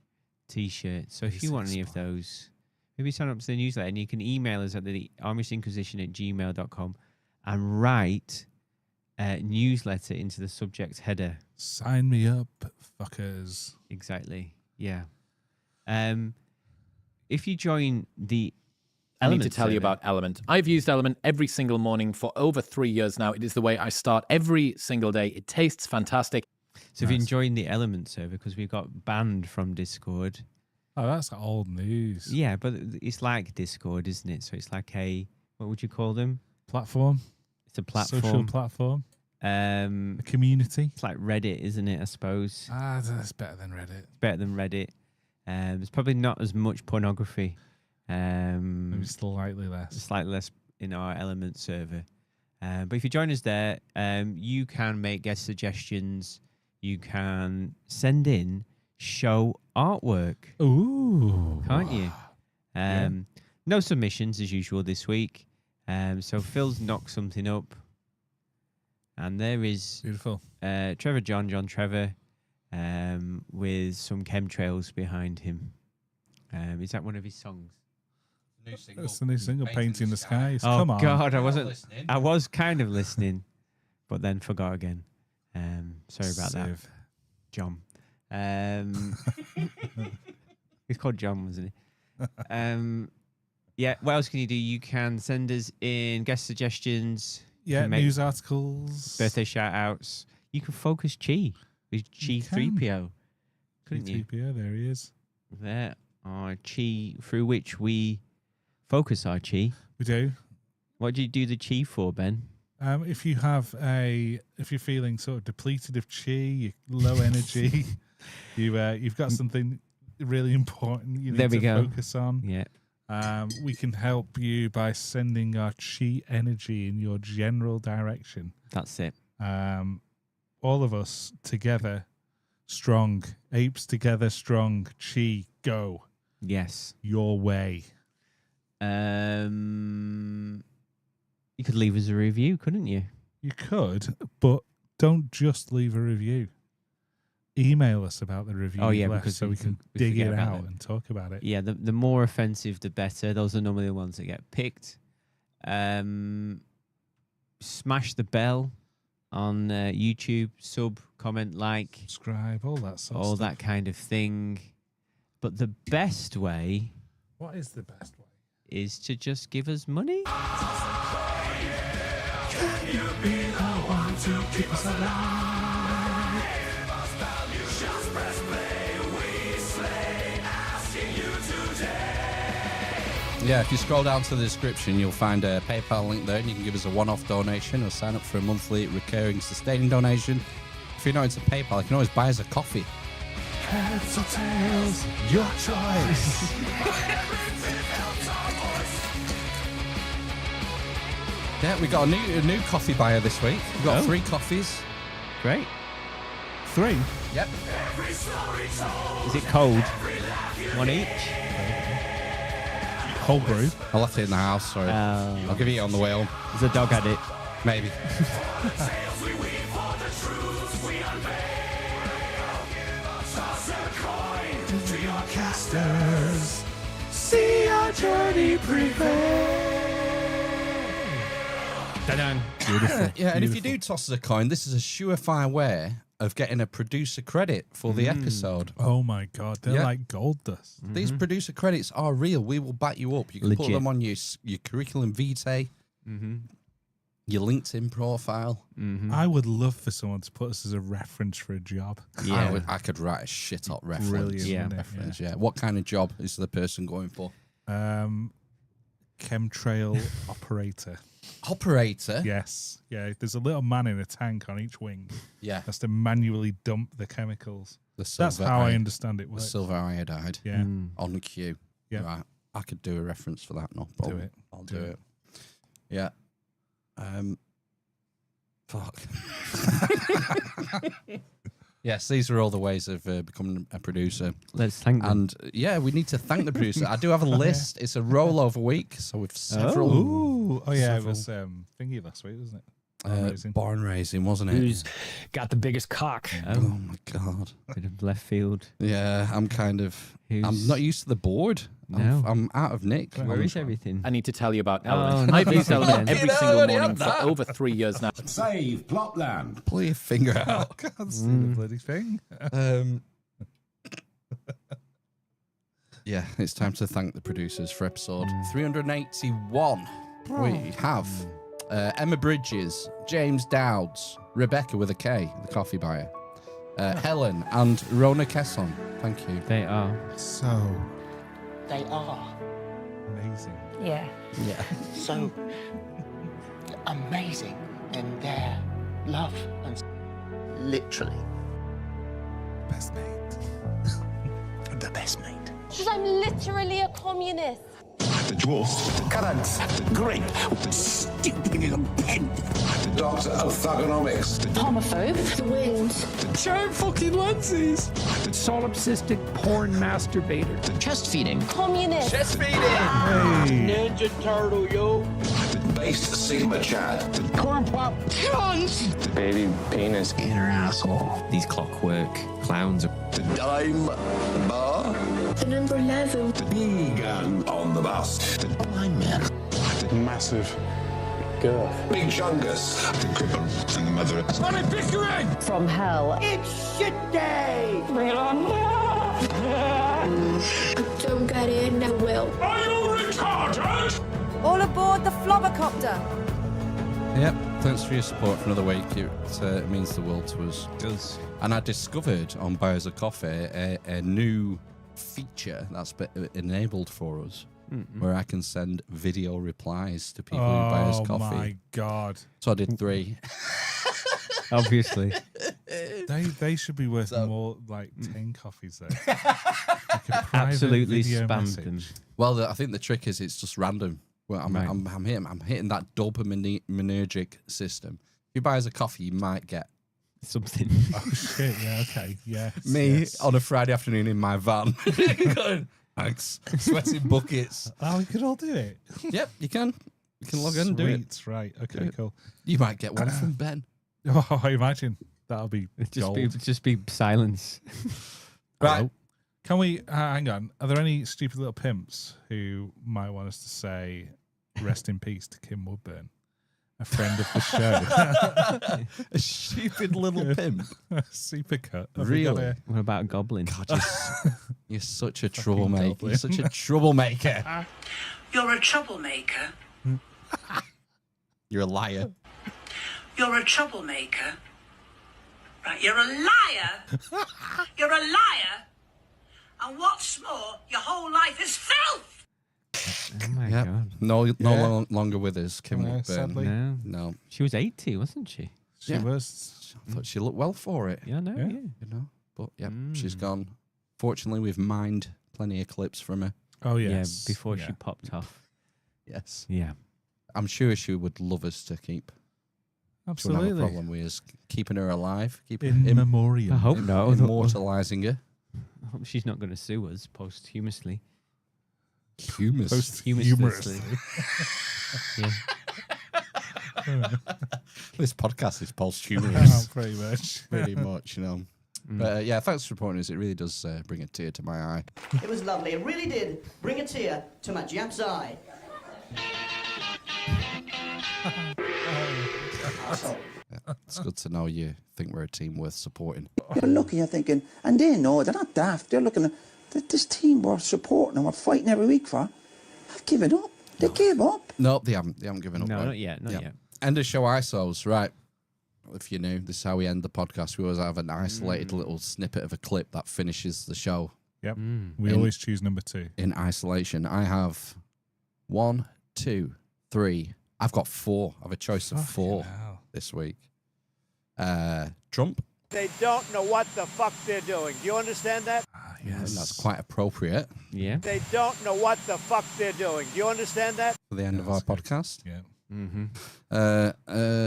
t-shirt. So if you want any of those, maybe sign up to the newsletter and you can email us at the amishinquisition@gmail.com and write a newsletter into the subject header. Sign me up, fuckers. Exactly. Yeah. If you join the I need to tell you about Element. I've used Element every single morning for over 3 years now. It is the way I start every single day. It tastes fantastic. So if you join the Element server, because we got banned from Discord. Oh, that's old news. Yeah, but it's like Discord, isn't it? So it's like what would you call them? Platform. It's a platform. Social platform. A community. It's like Reddit, isn't it, I suppose? That's better than Reddit. Better than Reddit. There's probably not as much pornography. Maybe slightly less in our Element server. But if you join us there, you can make guest suggestions. You can send in show artwork. Ooh. Can't you? No submissions as usual this week. So Phil's knocked something up. And there is beautiful Trevor John Trevor with some chemtrails behind him. Is that one of his songs? It's the new single, Painting the Skies. Oh, Come on. God, I was kind of listening, but then forgot again. Sorry about that, John. He's called John, wasn't he? Yeah, what else can you do? You can send us in guest suggestions. Yeah, news articles. Birthday shout-outs. You can focus Chi with Chi 3PO. Couldn't you? 3PO, there he is. There are Chi, through which we focus our Chi. We do. What do you do the Chi for, Ben? If you're feeling sort of depleted of chi, you're low energy, you've got something really important you need to focus on. Yeah. We can help you by sending our chi energy in your general direction. That's it. All of us together, strong. Apes together, strong. Chi, go. Yes. Your way. You could leave us a review, couldn't you? You could, but don't just leave a review. Email us about the review because so we can dig it out and talk about it. Yeah, the more offensive, the better. Those are normally the ones that get picked. Smash the bell on YouTube, sub, comment, like. Subscribe, all that sort of all stuff. that kind of thing. But the best way... What is the best way? Is to just give us money. Can you be the one to keep us alive? Give us value, just press play, we slay, asking you today. Yeah, if you scroll down to the description, you'll find a PayPal link there, and you can give us a one-off donation or sign up for a monthly recurring sustaining donation. If you're not into PayPal, you can always buy us a coffee. Heads or tails, your choice. Yeah, we got a new coffee buyer this week. We've got 3 coffees. Great. 3? Yep. Is it cold? One each? Cold brew. I left it in the house, sorry. I'll give you it on the way home. Has a dog had it? Maybe. Casters, see our journey prevail. Beautiful. Yeah, and if you do toss us a coin, this is a surefire way of getting a producer credit for the episode. Oh my God, they're like gold dust. These producer credits are real. We will back you up. You can put Legit. them on your curriculum vitae. Your LinkedIn profile. I would love for someone to put us as a reference for a job. Yeah. I could write a shit hot reference. Brilliant, Yeah. wouldn't it? Reference, yeah. What kind of job is the person going for? Chemtrail operator. Operator? Yes. Yeah. There's a little man in a tank on each wing. Yeah. Has to manually dump the chemicals. That's silver how I iod- understand it The works. silver iodide. Yeah. On cue. Yeah. Right. I could do a reference for that. No problem. it. I'll do it. Yeah. Fuck. Yes, these are all the ways of becoming a producer. Let's thank them. And yeah, we need to thank the producer. I do have a list. It's a rollover week, so with several. Oh yeah, it several- was thingy last week, wasn't it? Barn raising, wasn't it? Who's got the biggest cock? Oh my god. Bit of left field. Yeah, I'm kind of. I'm Who's- not used to the board. No. I'm out of Nick. Where is everything? I need to tell you about Oh, Element. no, I've used again. Element every You single already morning had for that. over 3 years now. Save Plopland. Pull your finger out. I can't see the bloody thing. Yeah, it's time to thank the producers for episode 381. We have Emma Bridges, James Dowds, Rebecca with a K, the coffee buyer, Helen, and Rona Kesson. Thank you. They are. So They are. amazing. Yeah. Yeah. So amazing in their love and literally Best mate. the best mate. Because I'm literally a communist. The dwarf. Current, grape, stupid little pen. The doctor of thugonomics. Homophobe. The wind. Giant fucking lenses. Solipsistic porn masturbator. Chest feeding. Communist. Ninja turtle, yo. Based Sigma Chad. Corn pop. Cunt. Baby penis. Inner asshole. These clockwork clowns. The dime bar. The number 11. The vegan on the bus. The I'm in. Massive. big chungus. The cripple and the mother. Let me pick your egg. From hell. It's shit day. Bring it on. I don't get it, never will. Are you retarded? All aboard the flobbercopter. Yep. Thanks for your support for another week. It means the world to us. It does. And I discovered on Buyers of Coffee a new feature that's been enabled for us, where I can send video replies to people who buy us coffee. Oh my god! So I did 3. Obviously. They should be worth more like 10 coffees though. Like a private Absolutely video spam message. them. Well, I think the trick is it's just random. Well, I'm hitting that dopaminergic system. If you buy us a coffee, you might get something. Oh shit! Yeah. Okay. Yeah. me on a Friday afternoon in my van. Going, thanks. Sweating buckets. Oh, we could all do it. Yep, you can. You can log in and do it. Sweet, right. Okay, Do it. cool. You might get one from Ben. Oh, I imagine that'll be Just be silence. Right. Can we hang on? Are there any stupid little pimps who might want us to say rest in peace to Kim Woodburn, a friend of the show? A stupid little pimp. Supercut. Really? What about a goblin? God, you're such a troublemaker. You're such a troublemaker. You're a troublemaker. You're a liar. You're a troublemaker. Right, you're a liar. You're a liar. And what's more, your whole life is filth. Oh my Yep. god. No longer with us, Kim No, Woodburn. sadly. No. No. She was 80, wasn't she? She was. I thought she looked well for it. Yeah, no, Yeah. yeah. You know, but yeah, she's gone. Fortunately, we've mined plenty of clips from her. Oh yes. Yeah, before Yeah. she popped off. Yes, Yeah. I'm sure she would love us to keep. She wouldn't have a Absolutely. problem with us keeping her alive, In memoriam. I hope not. immortalizing her. I hope she's not going to sue us posthumously. Humus. Posthumously. Yeah. This podcast is posthumous. Pretty much. Pretty much, you know. But yeah, thanks for supporting us. It really does bring a tear to my eye. It was lovely. It really did bring a tear to my Jap's eye. It's good to know you think we're a team worth supporting. You're looking, you're thinking, and they know, they're not daft. They're looking at this team we're supporting and we're fighting every week for. I've given up. They gave up. No, they haven't given up. No, right? not yet. Not Yeah. yet. End of show ISOs, right. If you're new, this is how we end the podcast. We always have an isolated little snippet of a clip that finishes the show. Yep. We always choose number 2. In isolation. I have 1, 2, 3. I've got 4. I have a choice of 4 this week. Trump. They don't know what the fuck they're doing. Do you understand that? Yes. And that's quite appropriate. Yeah. They don't know what the fuck they're doing. Do you understand that? For the end of our podcast. Yeah.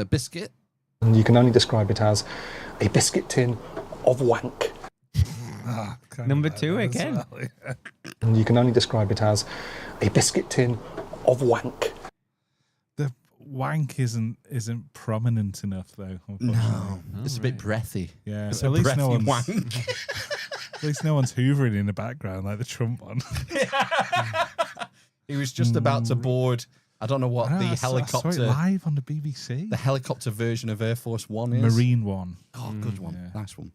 Biscuit. You can only describe it as a biscuit tin of wank. Number 2 again. And you can only describe it as a biscuit tin of wank. The wank isn't prominent enough, though. No, it's a bit breathy. Yeah, it's at a least breathy no one's wank. At least no one's hoovering in the background like the Trump one. He was just about to board. I don't know what the helicopter. I saw it live on the BBC. The helicopter version of Air Force One is Marine One. Oh, good one. Yeah. Nice one.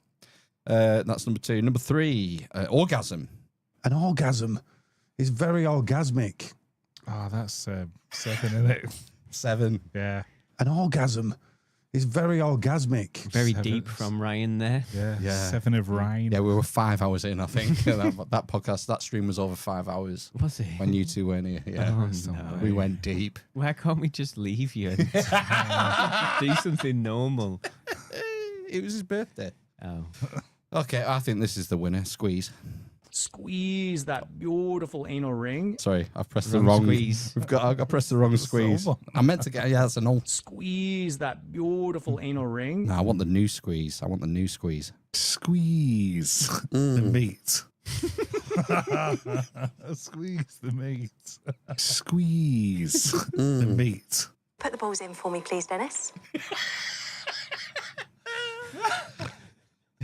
That's number 2. Number 3, orgasm. An orgasm is very orgasmic. Oh, that's 7, isn't it? 7. Yeah. An orgasm is very orgasmic. Very deep from Ryan there. Yeah. 7 of Ryan. Yeah, we were 5 hours in, I think. that podcast, that stream was over 5 hours. Was it? When you two weren't here. Yeah. Oh, no. We went deep. Why can't we just leave you and do something normal? It was his birthday. Oh. Okay, I think this is the winner. Squeeze. Squeeze that beautiful anal ring. Sorry, I've pressed the wrong squeeze. I pressed the wrong squeeze. I meant to get. Yeah, that's an old. Squeeze that beautiful anal ring. No, I want the new squeeze. Squeeze the meat. Squeeze the meat. Squeeze the meat. Put the balls in for me, please, Dennis.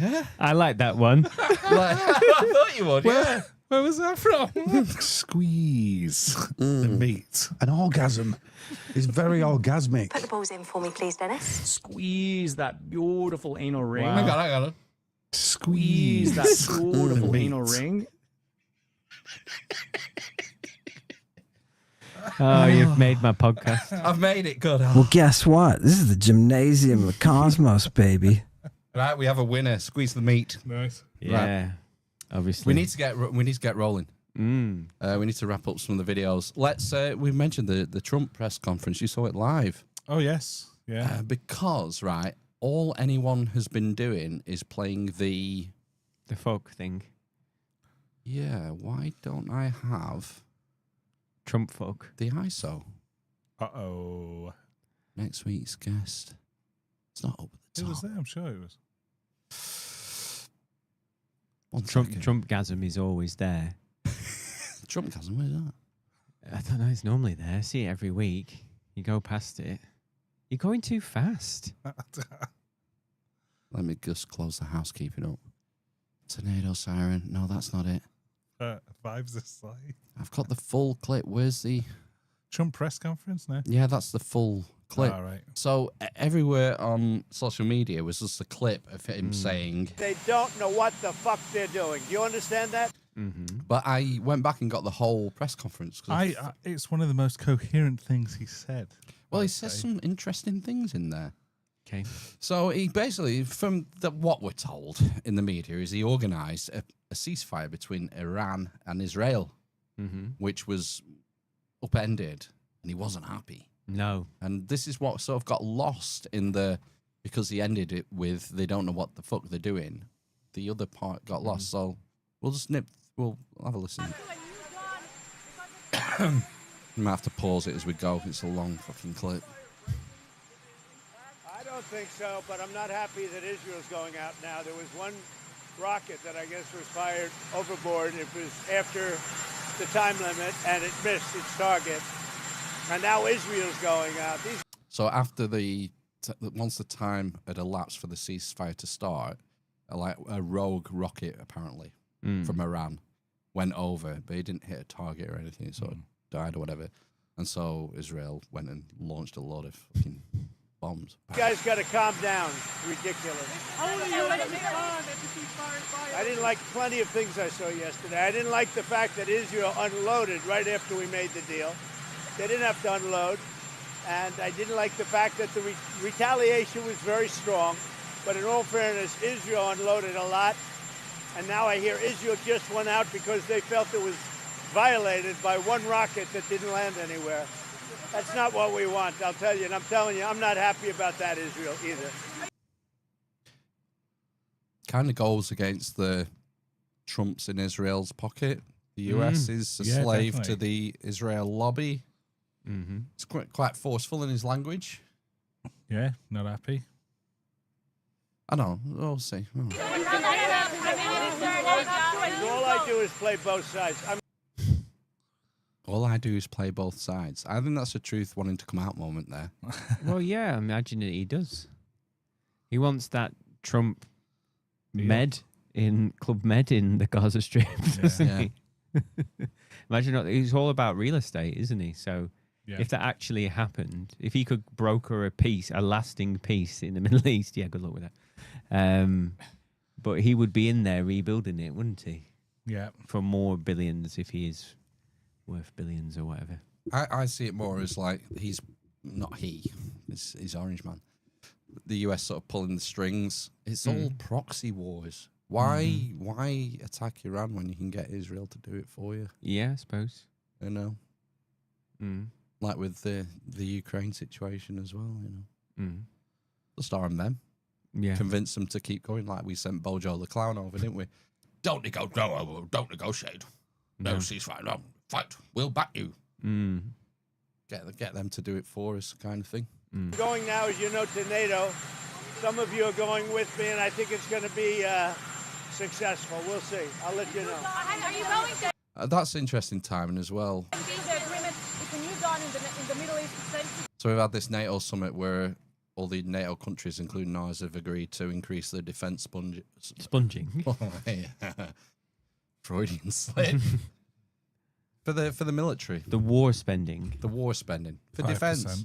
Yeah, I like that one. I thought you would. Where was that from? Squeeze the meat. An orgasm is very orgasmic. Put the balls in for me, please, Dennis. Squeeze that beautiful anal ring. I got it. Squeeze that beautiful anal ring. Oh, you've made my podcast. I've made it good. Well, guess what? This is the gymnasium of Cosmos, baby. Right, we have a winner. Squeeze the meat. Nice. Yeah, right. Obviously. We need to get rolling. We need to wrap up some of the videos. Let's. We mentioned the Trump press conference. You saw it live. Oh yes, yeah. Because all anyone has been doing is playing the folk thing. Yeah. Why don't I have Trump folk? The ISO. Uh-oh. Next week's guest. It's not up at the top. It was there. I'm sure it was. Trumpgasm is always there. Trumpgasm, where's that? I don't know. It's normally there. I see it every week. You go past it. You're going too fast. Let me just close the housekeeping up. Tornado siren. No, that's not it. Vibes aside. I've got the full clip. Where's the Trump press conference now? Yeah, that's the full clip. All right. So everywhere on social media was just a clip of him saying, They don't know what the fuck they're doing. Do you understand that? But I went back and got the whole press conference. It's one of the most coherent things he said. Well, he says some interesting things in there. Okay. So he basically, from what we're told in the media, is he organised a ceasefire between Iran and Israel, which was upended, and he wasn't happy. No. And this is what sort of got lost in because he ended it with, they don't know what the fuck they're doing. The other part got lost. So we'll have a listen. We might have to pause it as we go. It's a long fucking clip. I don't think so, but I'm not happy that Israel's going out now. There was one rocket that I guess was fired overboard. It was after the time limit, and it missed its target. And now Israel's going out. So after once the time had elapsed for the ceasefire to start, a rogue rocket apparently from Iran went over, but he didn't hit a target or anything, so it died or whatever. And so Israel went and launched a lot of fucking bombs. You guys got to calm down. Ridiculous. I didn't like plenty of things I saw yesterday. I didn't like the fact that Israel unloaded right after we made the deal. They didn't have to unload. And I didn't like the fact that the retaliation was very strong. But in all fairness, Israel unloaded a lot. And now I hear Israel just went out because they felt it was violated by one rocket that didn't land anywhere. That's not what we want, I'll tell you. And I'm telling you, I'm not happy about that, Israel, either. Kind of goes against the Trump's in Israel's pocket. The US is a slave to the Israel lobby. Mm-hmm. It's quite forceful in his language. Yeah, not happy. I know. We'll see. Oh. All I do is play both sides. All I do is play both sides. I think that's a truth wanting to come out moment there. Well, yeah, I imagine that he does. He wants that Trump Med in Club Med in the Gaza Strip, doesn't he? Imagine he's all about real estate, isn't he? So if that actually happened, if he could broker a lasting peace in the Middle East, yeah, good luck with that. But he would be in there rebuilding it, wouldn't he? Yeah. For more billions if he is worth billions or whatever. I see it more as like he's Orange Man. The US sort of pulling the strings. It's all proxy wars. Why attack Iran when you can get Israel to do it for you? Yeah, I suppose. You know? Like with the Ukraine situation as well, you know? Just arm them. Yeah. Convince them to keep going like we sent Bojo the Clown over, didn't we? Don't negotiate. No ceasefire. No, fight. We'll back you. Get them to do it for us kind of thing. Going now, as you know, to NATO. Some of you are going with me, and I think it's going to be successful. We'll see. I'll let you know. Are you going to That's interesting timing as well. the agreement with the new dawn in the Middle East? So we've had this NATO summit where all the NATO countries, including ours, have agreed to increase their defence sponging. Freudian slip. for the military. The war spending. For defence.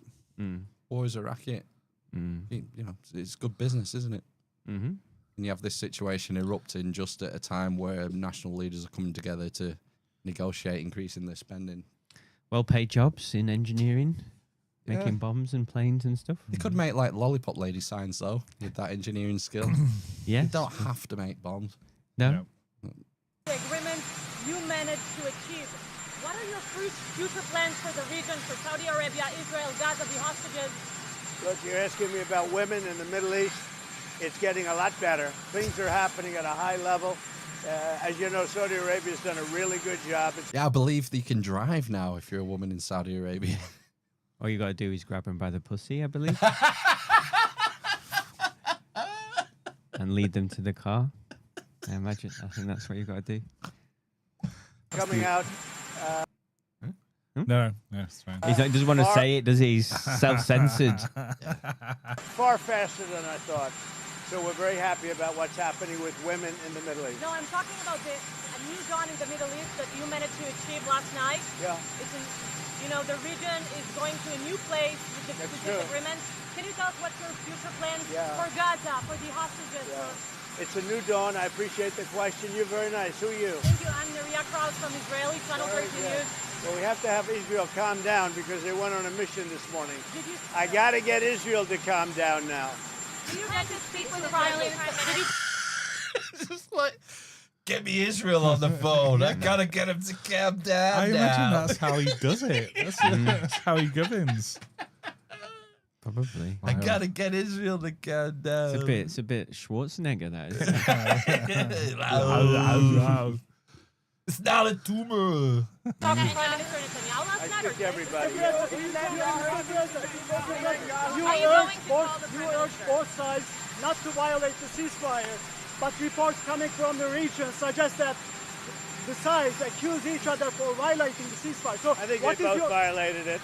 War is a racket. You know, it's good business, isn't it? And you have this situation erupting just at a time where national leaders are coming together to negotiate increasing their spending. Well-paid jobs in engineering, making bombs and planes and stuff. You could make like lollipop lady signs though, with that engineering skill. Yes. You don't have to make bombs. No. The agreement you managed to achieve. What are your future plans for the region, for Saudi Arabia, Israel, Gaza, the hostages? Look, you're asking me about women in the Middle East. It's getting a lot better. Things are happening at a high level. As you know, Saudi Arabia's done a really good job. Yeah, I believe that you can drive now if you're a woman in Saudi Arabia. All you got to do is grab him by the pussy, I believe. And lead them to the car. I think that's what you got to do. Coming out. No, it's fine. He doesn't want to say it, does he? He's self-censored. Far faster than I thought. So we're very happy about what's happening with women in the Middle East. No, I'm talking about a new dawn in the Middle East that you managed to achieve last night. Yeah. It's the region is going to a new place with this agreement. Can you tell us what's your future plans for Gaza, for the hostages? It's a new dawn. I appreciate the question. You're very nice. Who are you? Thank you. I'm Neria Kraus from Israeli Channel 13 News. Well, we have to have Israel calm down because they went on a mission this morning. I got to get Israel to calm down now. Do you get to speak with Israeli? Just like, get me Israel on the phone. I gotta get him to calm down. I imagine that's how he does it. That's how he governs. Probably. I gotta get Israel to calm down. It's a bit Schwarzenegger, that is. It's not a tumor. Prime Minister Netanyahu last night? I think everybody. You urge both sides not to violate the ceasefire, but reports coming from the region suggest that the sides accuse each other for violating the ceasefire. So I think they both violated it.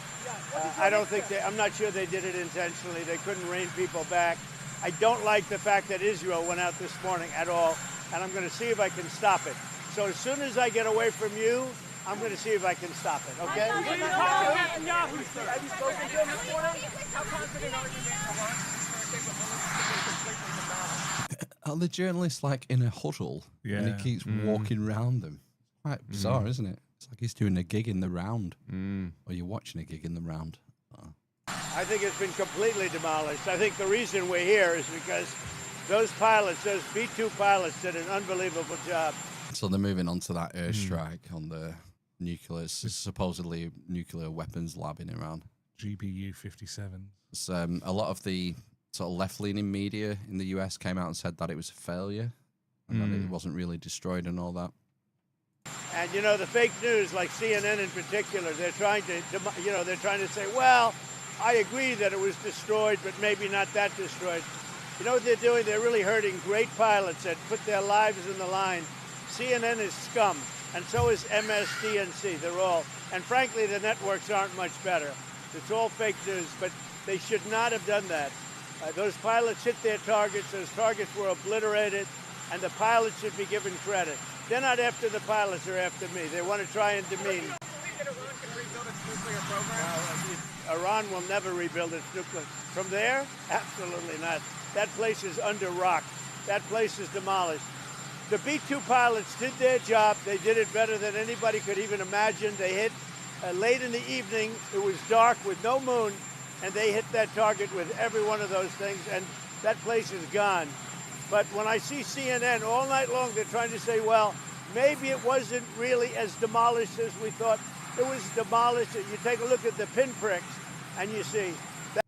I don't think I'm not sure they did it intentionally. They couldn't rein people back. I don't like the fact that Israel went out this morning at all, and I'm going to see if I can stop it. So as soon as I get away from you, I'm going to see if I can stop it, okay? Have you spoken to him this morning? How confident are you? Are the journalists like in a huddle and he keeps walking around them? Quite bizarre, isn't it? It's like he's doing a gig in the round. Or you're watching a gig in the round. I think it's been completely demolished. I think the reason we're here is because those pilots, those B-2 pilots, did an unbelievable job. So they're moving on to that airstrike on the nuclear, supposedly nuclear weapons lab in Iran. GBU 57. So a lot of the sort of left-leaning media in the US came out and said that it was a failure and that it wasn't really destroyed and all that. And you know, the fake news, like CNN in particular, they're trying to say, well, I agree that it was destroyed, but maybe not that destroyed. You know what they're doing? They're really hurting great pilots that put their lives in the line. CNN is scum, and so is MSDNC. They're all, and frankly, the networks aren't much better. It's all fake news, but they should not have done that. Those pilots hit their targets. Those targets were obliterated, and the pilots should be given credit. They're not after the pilots, they're after me. They want to try and demean. Iran will never rebuild its nuclear. From there? Absolutely not. That place is under rock. That place is demolished. The B-2 pilots did their job. They did it better than anybody could even imagine. They hit late in the evening. It was dark with no moon, and they hit that target with every one of those things, and that place is gone. But when I see CNN all night long, they're trying to say, well, maybe it wasn't really as demolished as we thought. It was demolished. You take a look at the pinpricks, and you see.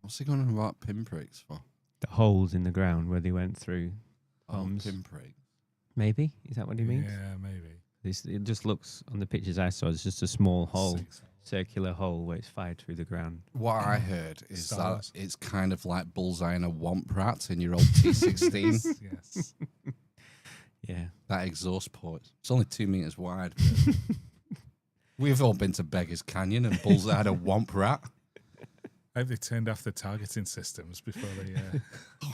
What's he going on about pinpricks for? The holes in the ground where they went through bombs. Pinprick. Maybe? Is that what he means? Yeah, maybe. It just looks, on the pictures I saw, it's just a small hole, circular hole where it's fired through the ground. What I heard is that it's kind of like bullseyeing a womp rat in your old T16. Yes. Yeah. That exhaust port. It's only 2 meters wide. We've all been to Beggars Canyon and bullseyed a womp rat. I hope they turned off the targeting systems before they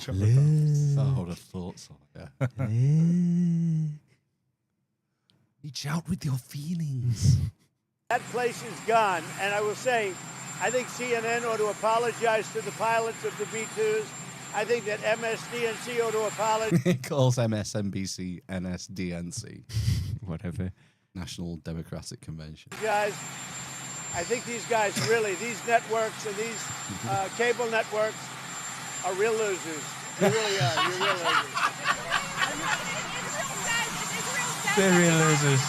shot the bombs. I would have thought so, yeah. Reach out with your feelings. That place is gone, and I will say, I think CNN ought to apologize to the pilots of the B-2s. I think that MSDNC ought to apologize. He calls MSNBC NSDNC. Whatever. National Democratic Convention. Guys, I think these guys really, these networks and these cable networks are real losers. They really are. You're real losers. They're real losers.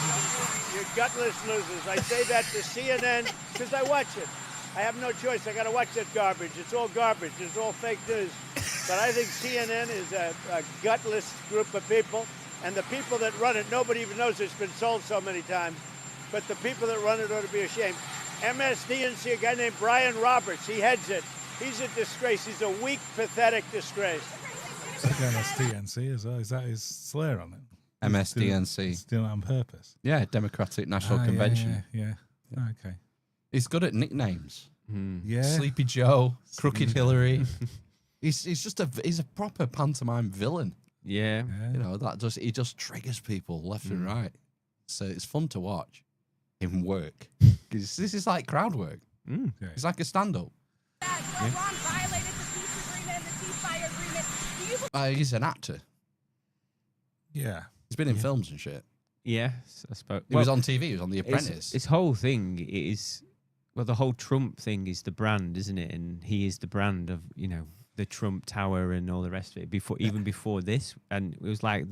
You're gutless losers. I say that to CNN because I watch it. I have no choice. I got to watch that garbage. It's all garbage. It's all fake news. But I think CNN is a gutless group of people. And the people that run it, nobody even knows it's been sold so many times. But the people that run it ought to be ashamed. MSDNC, a guy named Brian Roberts, he heads it. He's a disgrace. He's a weak, pathetic disgrace. It's like MSDNC as well. Is that his slur on it? MSDNC. He's doing it on purpose. Yeah, Democratic National Convention. Yeah. Okay. He's good at nicknames. Yeah. Sleepy Joe, Crooked Hillary. He's a proper pantomime villain. Yeah. You know, he just triggers people left and right. So it's fun to watch him work. Because this is like crowd work. Yeah. It's like a stand-up. Iran violated the peace agreement and the ceasefire agreement. He's an actor. Yeah. He's been in films and shit. Yeah, I suppose. He was on TV. He was on The Apprentice. His whole thing is, well, the whole Trump thing is the brand, isn't it? And he is the brand of, you know, the Trump Tower and all the rest of it. Even before this, and it was like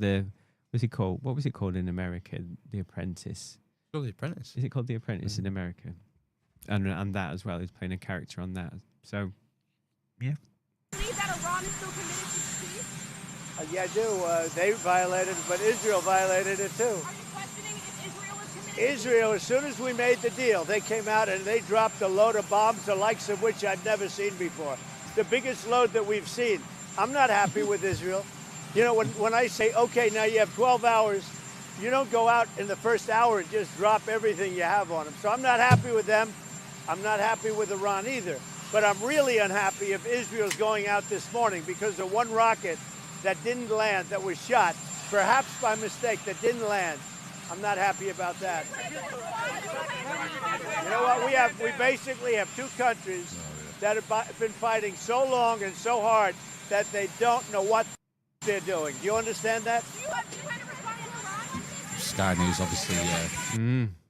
what's it called? What was it called in America? The Apprentice. It's called The Apprentice. Is it called The Apprentice in America? And that as well. He's playing a character on that. So, yeah. Believe that Iran is still committed to peace? Yeah, I do. They violated it, but Israel violated it too. Are you questioning if Israel is committed? Israel, as soon as we made the deal, they came out and they dropped a load of bombs, the likes of which I'd never seen before. The biggest load that we've seen. I'm not happy with Israel. You know, when I say, okay, now you have 12 hours, you don't go out in the first hour and just drop everything you have on them. So I'm not happy with them. I'm not happy with Iran either. But I'm really unhappy if Israel's going out this morning because of one rocket that didn't land, that was shot, perhaps by mistake, that didn't land. I'm not happy about that. You know what? We basically have two countries that have been fighting so long and so hard that they don't know what they're doing. Do you understand that? Sky News, obviously.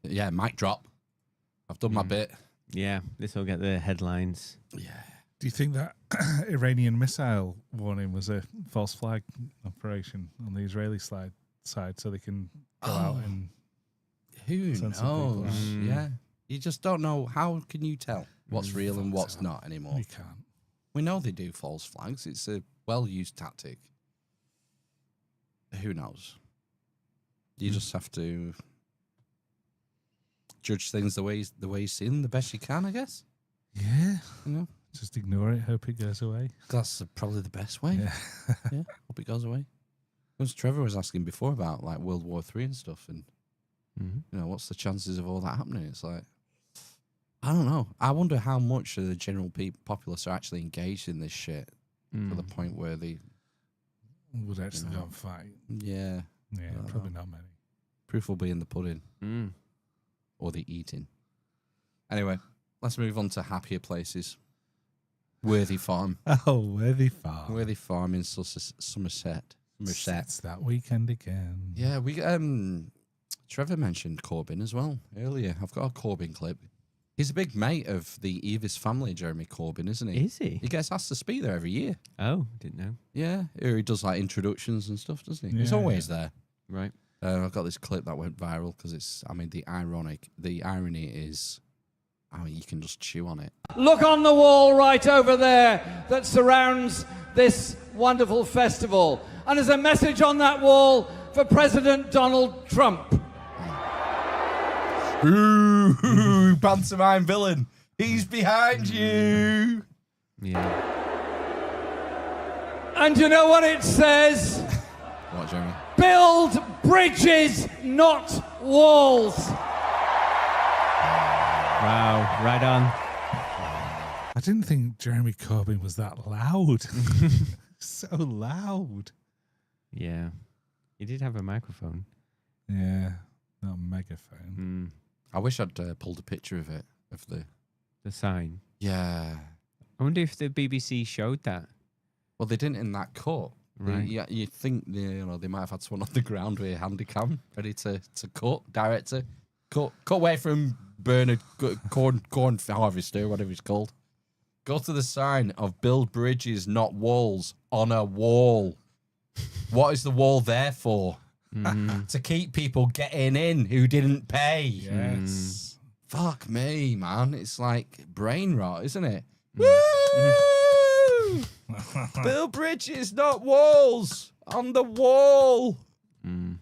Yeah, mic drop. I've done my bit. Yeah, this will get the headlines. Yeah. Do you think that Iranian missile warning was a false flag operation on the Israeli side so they can go out and who send some people knows? out? Yeah, you just don't know. How can you tell what's real and what's not anymore? You can't. We know they do false flags. It's a well-used tactic. Who knows? You just have to judge things the way you see them, the best you can, I guess. Yeah. You know? Just ignore it, hope it goes away. That's probably the best way. Yeah. Yeah, hope it goes away. Because Trevor was asking before about like World War III and stuff, and you know, what's the chances of all that happening? It's like, I don't know. I wonder how much of the general populace are actually engaged in this shit to the point where they would actually go and fight. Yeah. Yeah, probably not many. Proof will be in the pudding. Or the eating. Anyway, let's move on to happier places. Worthy Farm. Oh, Worthy Farm. Worthy Farm in Somerset. It's that weekend again. Yeah, we Trevor mentioned Corbyn as well earlier. I've got a Corbyn clip. He's a big mate of the Evis family, Jeremy Corbyn, isn't he? Is he? He gets asked to speak there every year. Oh, didn't know. Yeah, or he does like introductions and stuff, doesn't he? He's Yeah, always there. Right. I've got this clip that went viral because it's, I mean, the irony is, I mean, you can just chew on it. Look on the wall right over there that surrounds this wonderful festival. And there's a message on that wall for President Donald Trump. Ooh, pantomime villain. He's behind you. Yeah. And you know what it says? What, Jeremy? Build bridges, not walls. Wow, right on. I didn't think Jeremy Corbyn was that loud. So loud. Yeah. He did have a microphone. Yeah, not a megaphone. I wish I'd pulled a picture of it, of the sign. Yeah. I wonder if the BBC showed that. Well, they didn't in that cut. Right. Yeah, you think they might have had someone on the ground with a handy cam ready to cut, director, cut away from Bernard corn harvester, whatever it's called. Go to the sign of build bridges, not walls, on a wall. What is the wall there for? To keep people getting in who didn't pay. Yes. Fuck me, man. It's like brain rot, isn't it? Woo! Build bridges, not walls. On the wall. Didn't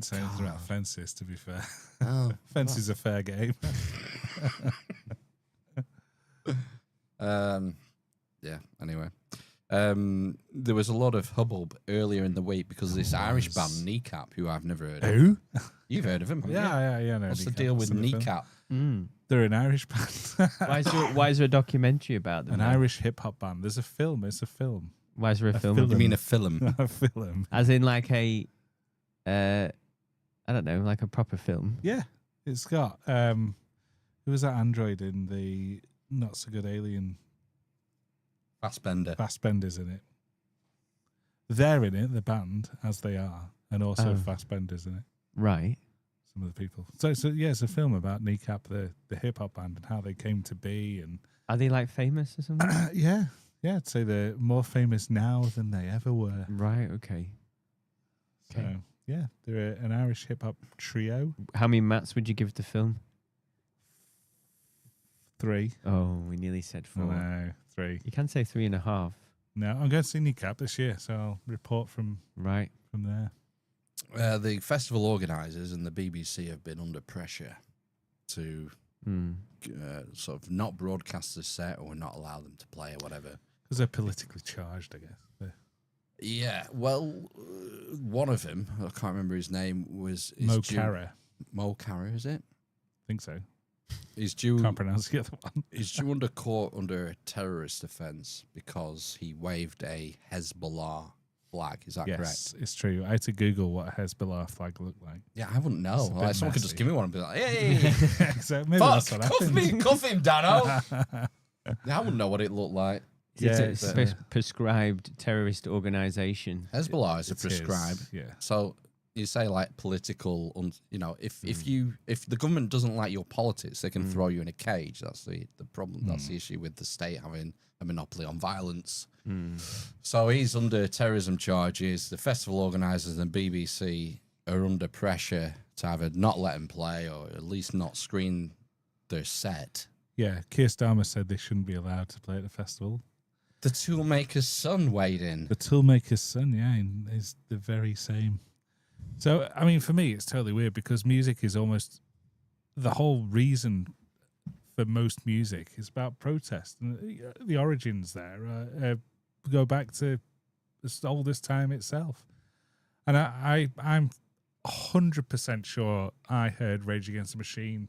say anything about fences, to be fair. Oh, Fence is a fair game. Yeah, anyway. There was a lot of hubbub earlier in the week because of this Irish band, Kneecap, who I've never heard of. Who? You've heard of him, haven't you? Yeah. No, What's the Kneecap. deal with Seen the film. Kneecap? They're an Irish band. Why is there a documentary about them? An Irish hip hop band. There's a film. It's a film. Why is there a film? You mean a film? A film. As in like a, I don't know, like a proper film. Yeah. It's got, who was that android in the Not So Good Alien? Fassbender's in it. They're in it, the band, as they are, and also Fassbender's in it. Right. Some of the people. So yeah, it's a film about Kneecap, the hip hop band, and how they came to be. And are they like famous or something? Yeah. I'd say they're more famous now than they ever were. Right. Okay. So yeah, they're an Irish hip hop trio. How many mats would you give the film? 3. Oh, we nearly said 4. No, 3. You can say 3.5. No, I'm going to see Kneecap this year, so I'll report from there. The festival organisers and the BBC have been under pressure to sort of not broadcast the set or not allow them to play or whatever. Because they're politically charged, I guess. Yeah, well, one of them, I can't remember his name, is Mo Carra. Mo Carra, is it? I think so. He's due. Can't pronounce the other one. He's due under court under a terrorist offence because he waved a Hezbollah flag. Is that correct? Yes, it's true. I had to Google what a Hezbollah flag looked like. Yeah, I wouldn't know. Like, someone could just give me one and be like, "Hey, exactly. Maybe fuck, that's what cuff happened. me, cuff him, Dano." I wouldn't know what it looked like. It's a prescribed terrorist organisation. Hezbollah is a prescribed. Yeah. So you say like political, you know, if the government doesn't like your politics, they can throw you in a cage. That's the problem. That's the issue with the state having a monopoly on violence. So he's under terrorism charges. The festival organisers and BBC are under pressure to either not let him play or at least not screen their set. Yeah, Keir Starmer said they shouldn't be allowed to play at the festival. The Toolmaker's son weighed in. The Toolmaker's son, yeah, is the very same. So, I mean, for me, it's totally weird because music is almost the whole reason for most music is about protest. And the origins there go back to the oldest time itself. And I'm 100% sure I heard Rage Against the Machine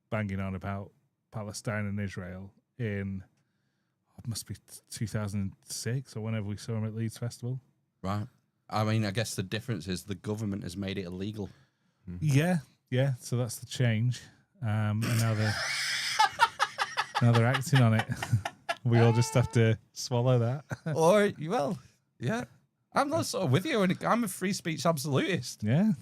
banging on about Palestine and Israel in, it must be 2006 or whenever we saw him at Leeds Festival. Right. I mean, I guess the difference is the government has made it illegal. Yeah. So that's the change. And now they're acting on it. We all just have to swallow that. Or, well, yeah. I'm not sort of with you. And I'm a free speech absolutist. Yeah.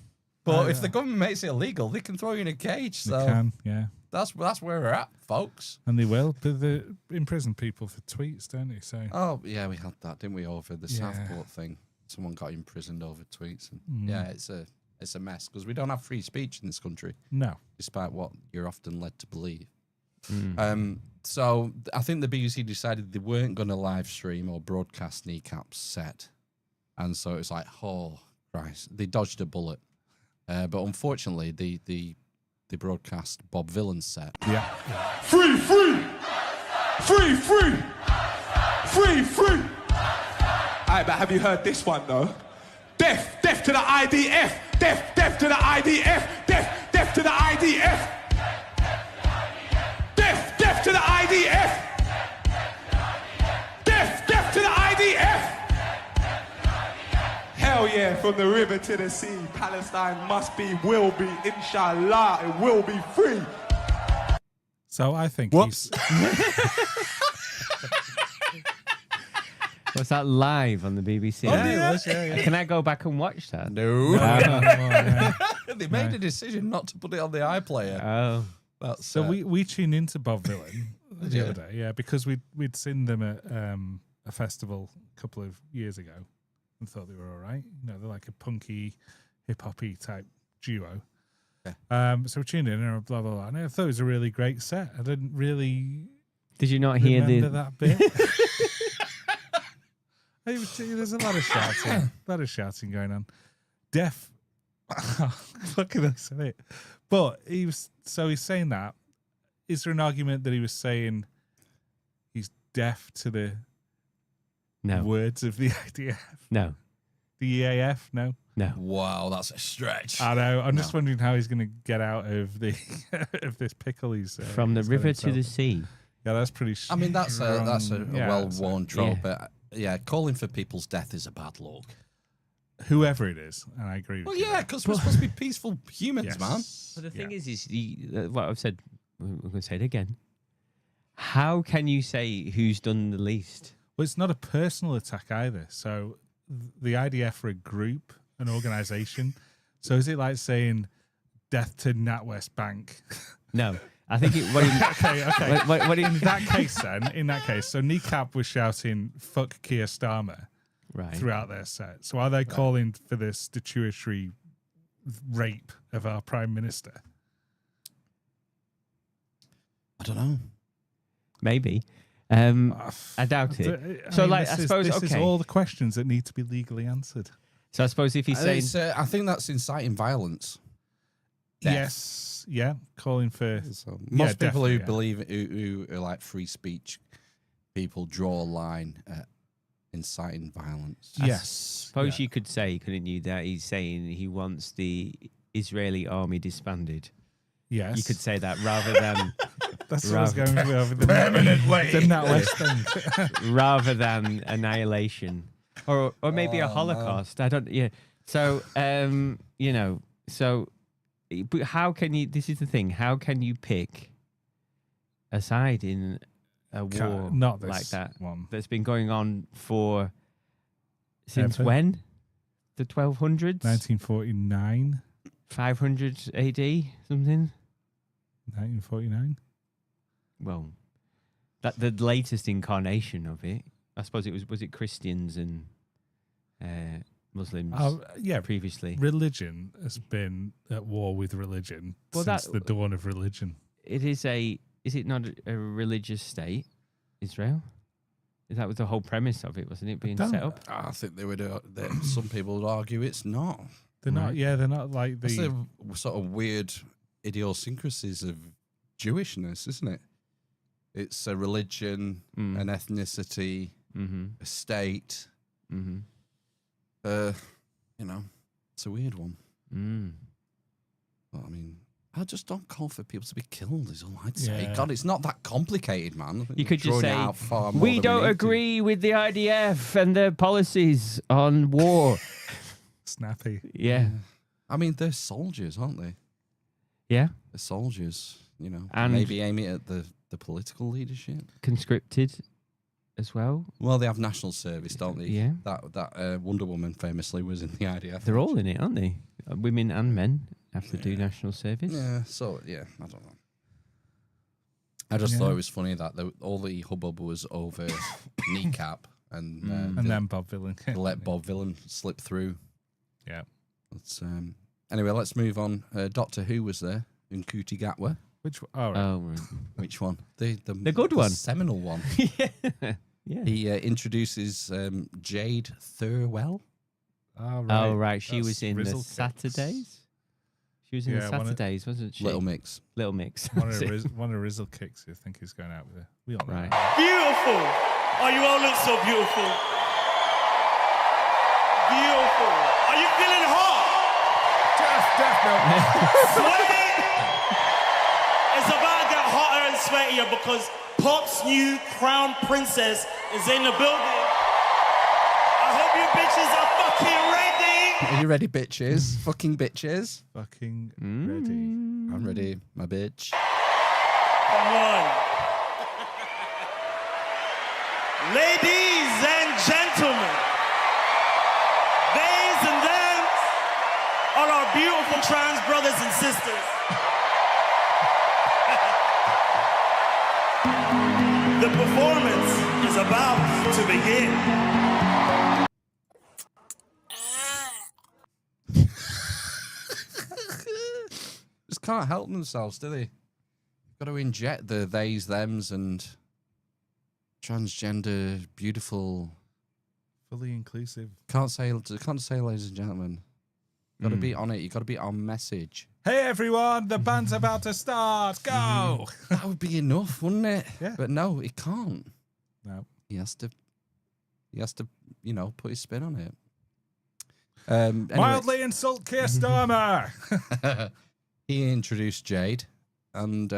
But if the government makes it illegal, they can throw you in a cage. So they can, yeah. That's where we're at, folks. And they will. They imprison people for tweets, don't they? So. Oh, yeah, we had that, didn't we, over the Southport thing? Someone got imprisoned over tweets. And yeah, it's a mess because we don't have free speech in this country. No. Despite what you're often led to believe. So I think the BBC decided they weren't going to live stream or broadcast Kneecap's set. And so it's like, oh, Christ. They dodged a bullet. But unfortunately, they broadcast Bob Villan's set. Yeah. Free, free! Free, free! Free, free! Alright, but have you heard this one, though? Death, death to the IDF! Death, death to the IDF! Death, death to the IDF! Death, death to the IDF! Death, death to the IDF! Hell yeah, from the river to the sea, Palestine must be, will be, inshallah, it will be free. So I think Was that live on the BBC? Yeah, it was, yeah. Can I go back and watch that? No. yeah. They made a decision not to put it on the iPlayer. Oh. So we tuned into Bob Villan the other day, yeah, because we'd seen them at a festival a couple of years ago and thought they were all right. You know, they're like a punky, hip-hoppy type duo. Yeah. So we tuned in and blah, blah, blah. And I thought it was a really great set. I didn't really Did you not hear remember that bit. There's a lot of shouting going on. Deaf. Look at us, isn't it? But he's saying that. Is there an argument that he was saying he's deaf to the words of the IDF? No. The EAF? No. No. Wow, that's a stretch. I know. I'm just wondering how he's going to get out of the of this pickle he's from the he's river got to the himself. sea. Yeah, that's pretty. I mean, that's a well-worn trope. Yeah. But yeah, calling for people's death is a bad look. Whoever it is, and I agree with Well, you. yeah, because we're supposed to be peaceful humans, Yes. man. But the thing is what I've said, I'm going to say it again. How can you say who's done the least? Well, it's not a personal attack either. So the IDF are a group, an organisation. So is it like saying death to NatWest Bank? No. I think it. Okay. What in that case, so Kneecap was shouting "fuck Keir Starmer" throughout their set. So are they calling for the statutory rape of our Prime Minister? I don't know. Maybe. I doubt it. So, I suppose this is all the questions that need to be legally answered. So I suppose if he's saying, I think that's inciting violence. Yes, yeah, calling for Most people who believe who are like free speech people draw a line at inciting violence. Yes. Suppose you could say, couldn't you, that he's saying he wants the Israeli army disbanded. Yes. You could say that rather than that's what I was going with over the permanently. rather than annihilation. Or maybe a Holocaust. I don't So but how can you this is the thing, how can you pick a side in a war not this like that one that's been going on for since Ever? when? the 1200s? 1949. 500 AD, something? 1949. Well, that the latest incarnation of it. I suppose it was it Christians and Muslims previously? Religion has been at war with religion since the dawn of religion. Is it not a religious state, Israel? That was the whole premise of it, wasn't it, being set up? I think they would. Some people would argue it's not. They're not. Yeah, they're not like That's the sort of weird idiosyncrasies of Jewishness, isn't it? It's a religion, an ethnicity, a state. It's a weird one. But, I mean, I just don't call for people to be killed, is all I'd say. God, it's not that complicated, man. You could just say, we don't agree with the IDF and their policies on war. Snappy. Yeah. I mean, they're soldiers, aren't they? Yeah. They're soldiers, And maybe aiming at the political leadership. Conscripted as well. Well, they have national service, don't they? Yeah. That Wonder Woman famously was in the IDF. They're all in it, aren't they? Women and men have to do national service. Yeah, so, I don't know. I just thought it was funny that all the hubbub was over kneecap and then Bob Villain. let Bob Villain slip through. Yeah. Anyway, let's move on. Doctor Who was there in Kuti Gatwa. Which one? Oh, right. Oh, right. Which one? The good one. The seminal one. Yeah. He introduces Jade Thirlwell. Oh, right. She was in the Saturdays? She was in the Saturdays, wasn't she? Little Mix. Little Mix. One of Rizzle kicks, I think he's going out with her. We all know. Right. Beautiful. Oh, you all look so beautiful. Beautiful. Are you feeling hot? Sweaty. It's about to get hotter and sweatier because Pop's new crown princess is in the building. I hope you bitches are fucking ready. Are you ready, bitches? Fucking bitches. Fucking ready. I'm ready, my bitch. Come on. Ladies and gentlemen, theys and thems are our beautiful trans brothers and sisters. The performance is about to begin. Just can't help themselves, do they? Got to inject the theys, thems, and transgender, beautiful, fully inclusive. Can't say, ladies and gentlemen. Got to be on it. You got to be on message. Hey everyone, the band's about to start. Go. That would be enough, wouldn't it? Yeah. But no, it can't. No. He has to, put his spin on it. Anyway. Mildly insult Keir Starmer. He introduced Jade, and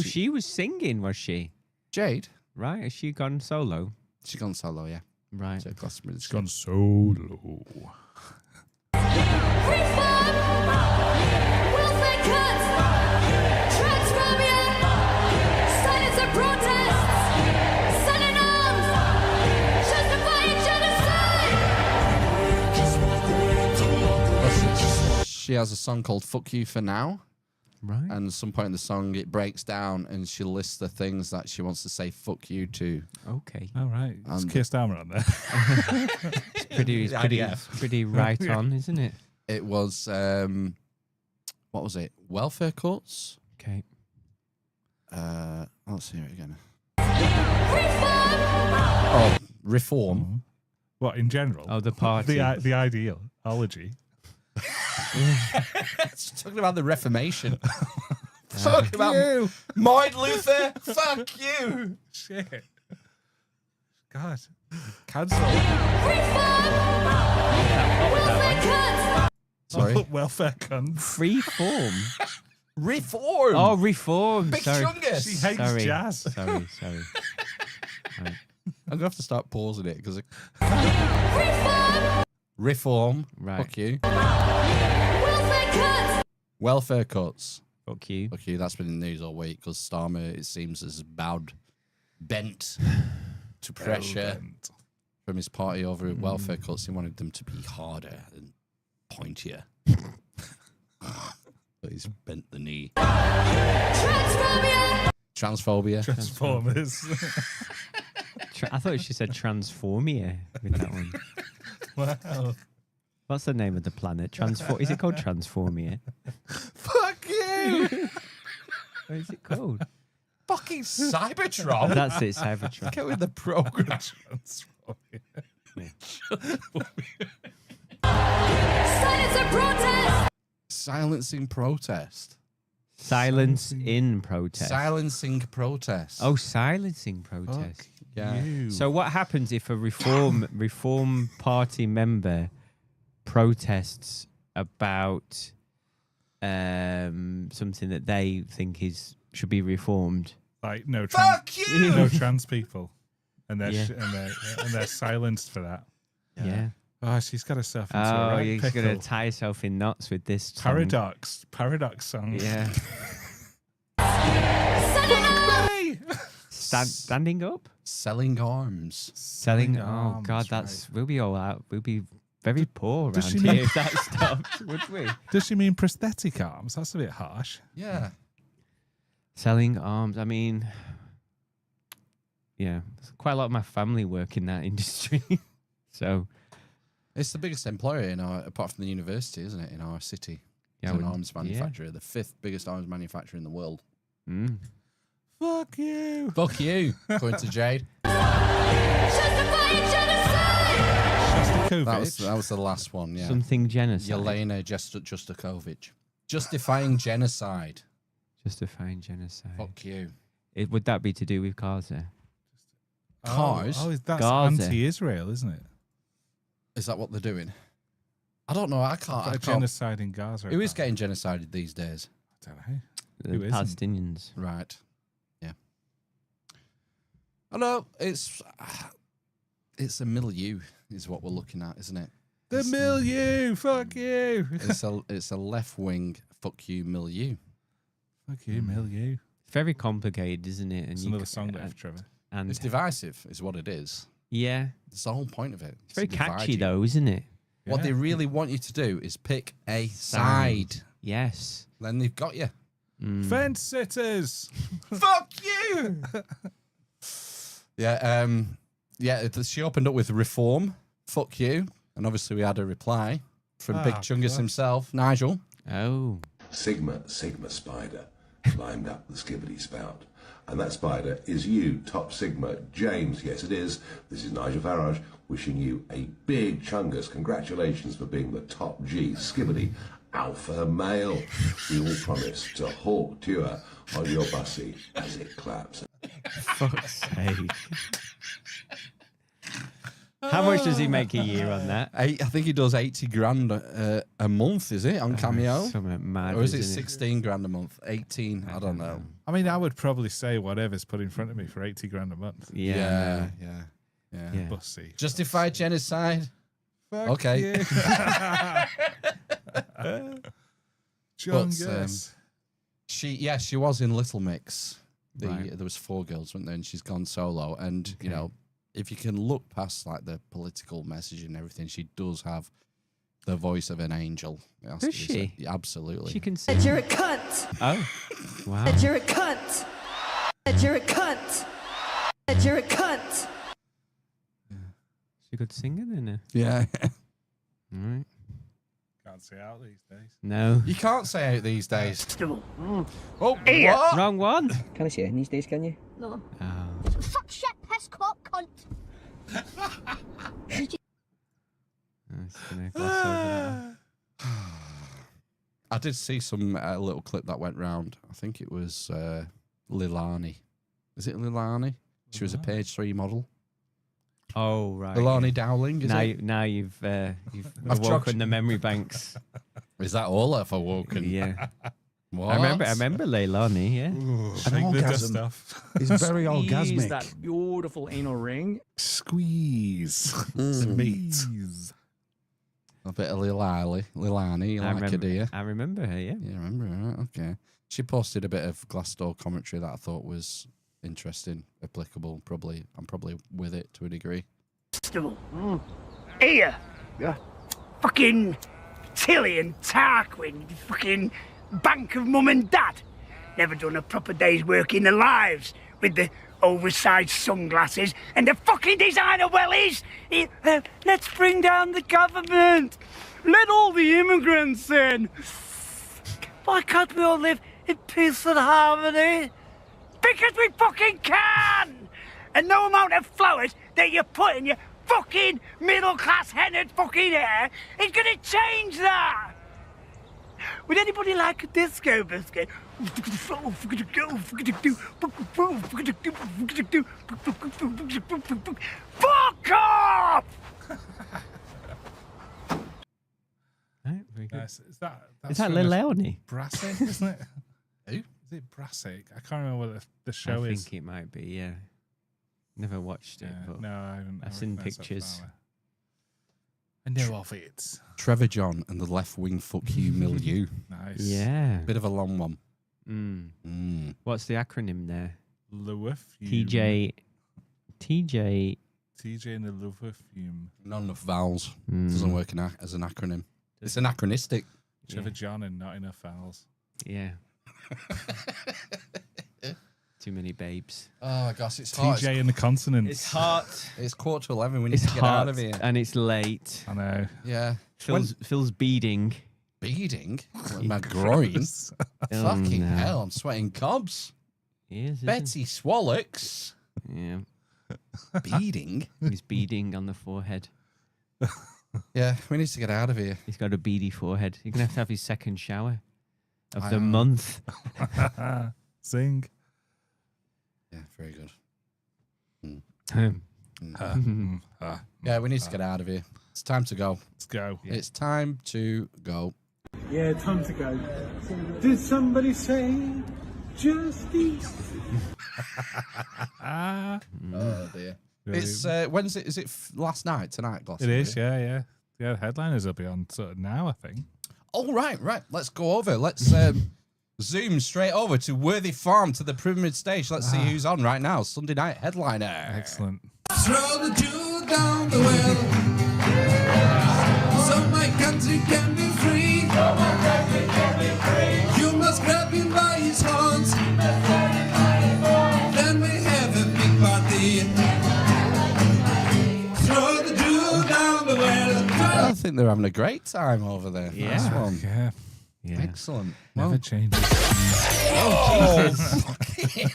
she was singing, was she? Jade, right? Has she gone solo? She's gone solo, yeah. Right. So she's gone solo. She has a song called Fuck You For Now. Right. And at some point in the song, it breaks down and she lists the things that she wants to say fuck you to. Okay. All right. It's Keir Starmer on there. It's pretty right on, isn't it? It was, what was it? Welfare cuts? Okay. Let's hear it again. Reform. What, in general? Oh, the party. The ideology. It's talking about the Reformation. Talking about you, Martin Luther. Fuck you. Shit. God. Cancel. Sorry. Welfare cunts. Freeform. Reform. Oh, reform. Big Sorry. Chungus. She hates jazz. Sorry. Right. I'm gonna have to start pausing it because reform. Right. Fuck you. Welfare cuts. Fuck you. Fuck you. That's been in the news all week because Starmer, it seems, has bent to pressure from his party over at welfare cuts. He wanted them to be harder and pointier. But he's bent the knee. Transphobia. Transformers. I thought she said Transformia with that one. Wow. What's the name of the planet? Is it called Transformia? Fuck you! What is it called? Fucking Cybertron. That's it, Cybertron. Get with the program. Silencing protest. Silence in protest. Silencing protest. Oh, silencing protest. Fuck yeah. So what happens if a Reform Party member protests about something that they think should be reformed? Like no Fuck you! no trans people, and they're Yeah. and they're silenced for that. Yeah. Oh, she's got herself into a right you're pickle. gonna tie yourself in knots with this song. Paradox song. Yeah. Standing up, selling arms, selling. Oh arms, God, we'll be all out. We'll be very poor Does around she here mean- if that stopped, would we? Does she mean prosthetic arms? That's a bit harsh. Yeah. Selling arms. I mean, yeah, quite a lot of my family work in that industry, so it's the biggest employer in apart from the university, isn't it? In our city, Yeah, it's an well, arms manufacturer, the 5th biggest arms manufacturer in the world. Fuck you. Fuck you, according to Jade. Shostakovich. That was the last one. Yeah. something genocide. Yelena Justakovich. Justifying genocide. Justifying genocide. Fuck you. Would that be to do with Gaza? Cars. Oh, that's Gaza. anti-Israel, isn't it? Is that what they're doing? I don't know. I can't. Genocide in Gaza. Who is getting genocided these days? I don't know. The Who isn't? Palestinians. Right. Yeah. I know. It's a milieu is what we're looking at, isn't it? The milieu. Fuck you. It's a left wing fuck you milieu. Fuck you, milieu. It's very complicated, isn't it? And It's another song there for Trevor. And It's divisive, is what it is. yeah, It's the whole point of it. it's very to divide catchy you. though, isn't it? What they really want you to do is pick a side. Yes. Then they've got you. Fence sitters. Fuck you. Yeah. She opened up with reform. Fuck you. And obviously we had a reply from Big Chungus himself, Nigel. Oh. Sigma spider climbed up the skibbity spout. And that spider is you, Top Sigma James. Yes, it is. This is Nigel Farage wishing you a big chungus. Congratulations for being the top G skibbity alpha male. We all promise to hawk tour on your bussy as it claps. Fuck's sake. How much does he make a year on that? I think he does 80 grand a month, is it, on Cameo? Something mad. Or is it isn't 16 grand a month? 18, I don't know. I mean, I would probably say whatever's put in front of me for 80 grand a month. Yeah. Bussy. Justified genocide? Fuck Okay. Chungus. She was in Little Mix. Right. There was 4 girls, weren't there? And she's gone solo. And, you know, if you can look past like the political message and everything, she does have the voice of an angel. It has Does to be said. she? Yeah, absolutely. She can Said sing. you're a cunt. Oh. Wow. Said you're a cunt. Said you're a cunt. Said you're a cunt. She a good singer then. Yeah. Right. Can't say out these days. No. You can't say out these days. Oh, Here. what? Wrong one. Can I say it these days, can you? No. Oh. Fuck shit, piss, cock, cunt. I'm just gonna gloss over that. I did see some little clip that went round. I think it was Lilani. Is it Lilani? She was a page 3 model. Oh right. Lilani Dowling, is it? Now you've I've awoken the memory banks. Is that all I've awoken? Yeah. What? I remember Leilani, yeah. Shake the dust off. It's very Squeeze orgasmic. that beautiful anal ring. Squeeze the meat. A bit of Lilani, you like her, do you? I remember her, yeah. Yeah, I remember her, right? Okay. She posted a bit of Glassdoor commentary that I thought was interesting, applicable. I'm probably with it to a degree. festival. Here, fucking Tilly and Tarquin, fucking bank of mum and dad. Never done a proper day's work in their lives with the oversized sunglasses and the fucking designer wellies. Let's bring down the government. Let all the immigrants in. Why can't we all live in peace and harmony? Because we fucking can! And no amount of flowers that you put in your fucking middle-class hennaed fucking hair is gonna change that! Would anybody like a disco biscuit? Fuck off! Nice. Is that Lil Leone? Brassic, isn't it? Who? Is it Brassic? I can't remember what the show is. I think it might be, yeah. Never watched it, but no, I haven't. I've seen pictures. I know of it. Trevor John and the Left Wing Fuck You Milieu. Nice. Yeah. Bit of a long one. What's the acronym there? TJ and the Lover Fume. Not enough vowels. Doesn't work as an acronym. It's anachronistic. Trevor John and not enough vowels. Yeah. Too many babes. Oh gosh, it's hot. TJ and the consonants. It's hot. It's 11:15. We need It's to get hot out of here. and it's late. I know. Yeah. Phil's beading. Beading? My groin. Fucking no. hell, I'm sweating cobs. Yes, Betty Swallocks. Yeah. Beading? He's beading on the forehead. Yeah, we need to get out of here. He's got a beady forehead. He's going to have his second shower of the month. Sing. Yeah, very good. Yeah, we need to get out of here. It's time to go. Let's go. Yeah. It's time to go. Yeah, time to go. Did somebody say justice? Oh dear. Really? It's when's it? Is it last night? Tonight, It Glastonbury? is, yeah. Yeah, the headliners will be on sort of now, I think. Oh, right. Let's go over. Let's zoom straight over to Worthy Farm to the Pyramid Stage. Let's see who's on right now. Sunday night headliner. Excellent. Throw the Jew down the well, so my country can be free. You must grab him by his horns, then we have a big party. Throw the Jew down the well. I think they're having a great time over there. Yeah. Nice one. Yeah. Excellent. Never changes. Oh, Jesus.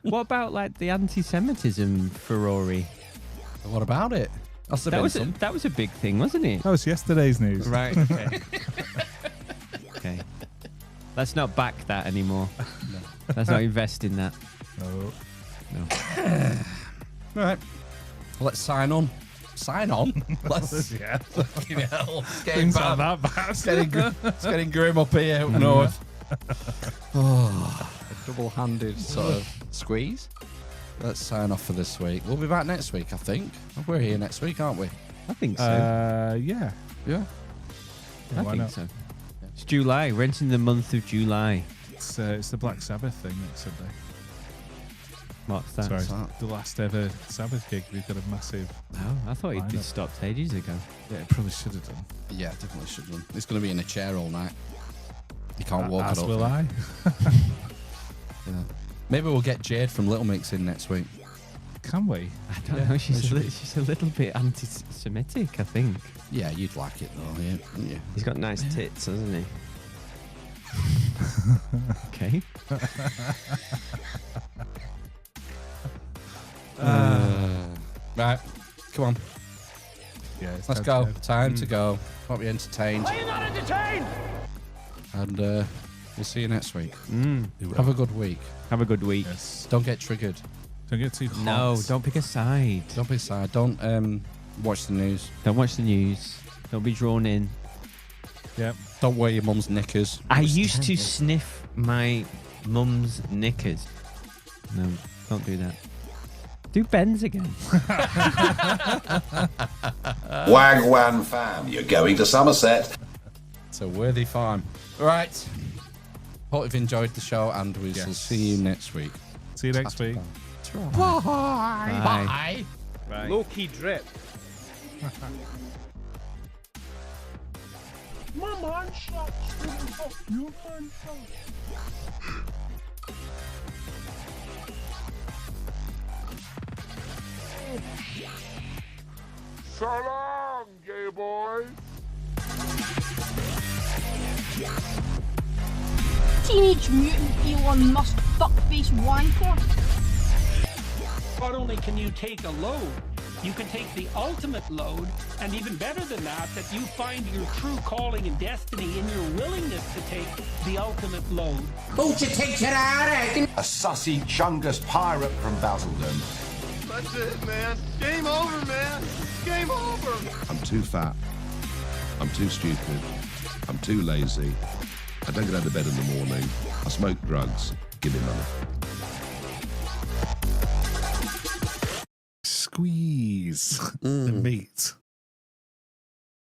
What about like the anti-Semitism furore? What about it? That was a big thing, wasn't it? That was yesterday's news. Right. Okay. Okay. Let's not back that anymore. No. Let's not invest in that. No. Right. Let's sign on. Sign on? Let's. Yeah. Fucking hell. It's getting Things bad. aren't that bad. It's getting grim up here up north. Oh, a double-handed sort of squeeze. Let's sign off for this week. We'll be back next week, I think. We're here next week, aren't we? I think so. Yeah. Yeah. I why think not? so. It's July. We're entering the month of July. It's the Black Sabbath thing next Sunday. What's that? Sorry, the last ever Sabbath gig. We've got a massive. Oh, I thought he'd lineup. just stopped ages ago. Yeah, it probably should have done. Yeah, definitely should have done. It's going to be in a chair all night. You can't walk As it up. will I. Yeah. Maybe we'll get Jade from Little Mix in next week. Can we? I don't know. She's a little bit anti-Semitic, I think. Yeah, you'd like it though, yeah, wouldn't you? He's got nice tits, hasn't he? Okay. Right, come on. Yeah, it's Let's time go. to go. Time to go. Won't be entertained. Are you not entertained? And we'll see you next week. You will. Have a good week. Have a good week. Yes. Don't get triggered. Don't get too hot. No, don't pick a side. Don't be sad. Don't watch the news. Don't watch the news. Don't be drawn in. Yep. Don't wear your mum's knickers. I used to sniff my mum's knickers. No, don't do that. Do Ben's again. Wagwan fam, you're going to Somerset. It's a worthy farm. Right. Hope you've enjoyed the show, and we shall see you next week. See you next week. Bye. Bye. Bye. Right. Low-key drip. My man shot. You man shot. So long, gay boys. Teenage Mutant Elon Musk fuckface wanker. Not only can you take a load, you can take the ultimate load, and even better than that, that you find your true calling and destiny in your willingness to take the ultimate load. Bullshit takes it out, A sussy Chungus pirate from Basildon. That's it, man. Game over, man. Game over. I'm too fat. I'm too stupid. I'm too lazy. I don't get out of bed in the morning. I smoke drugs. Give me money. Squeeze the meat.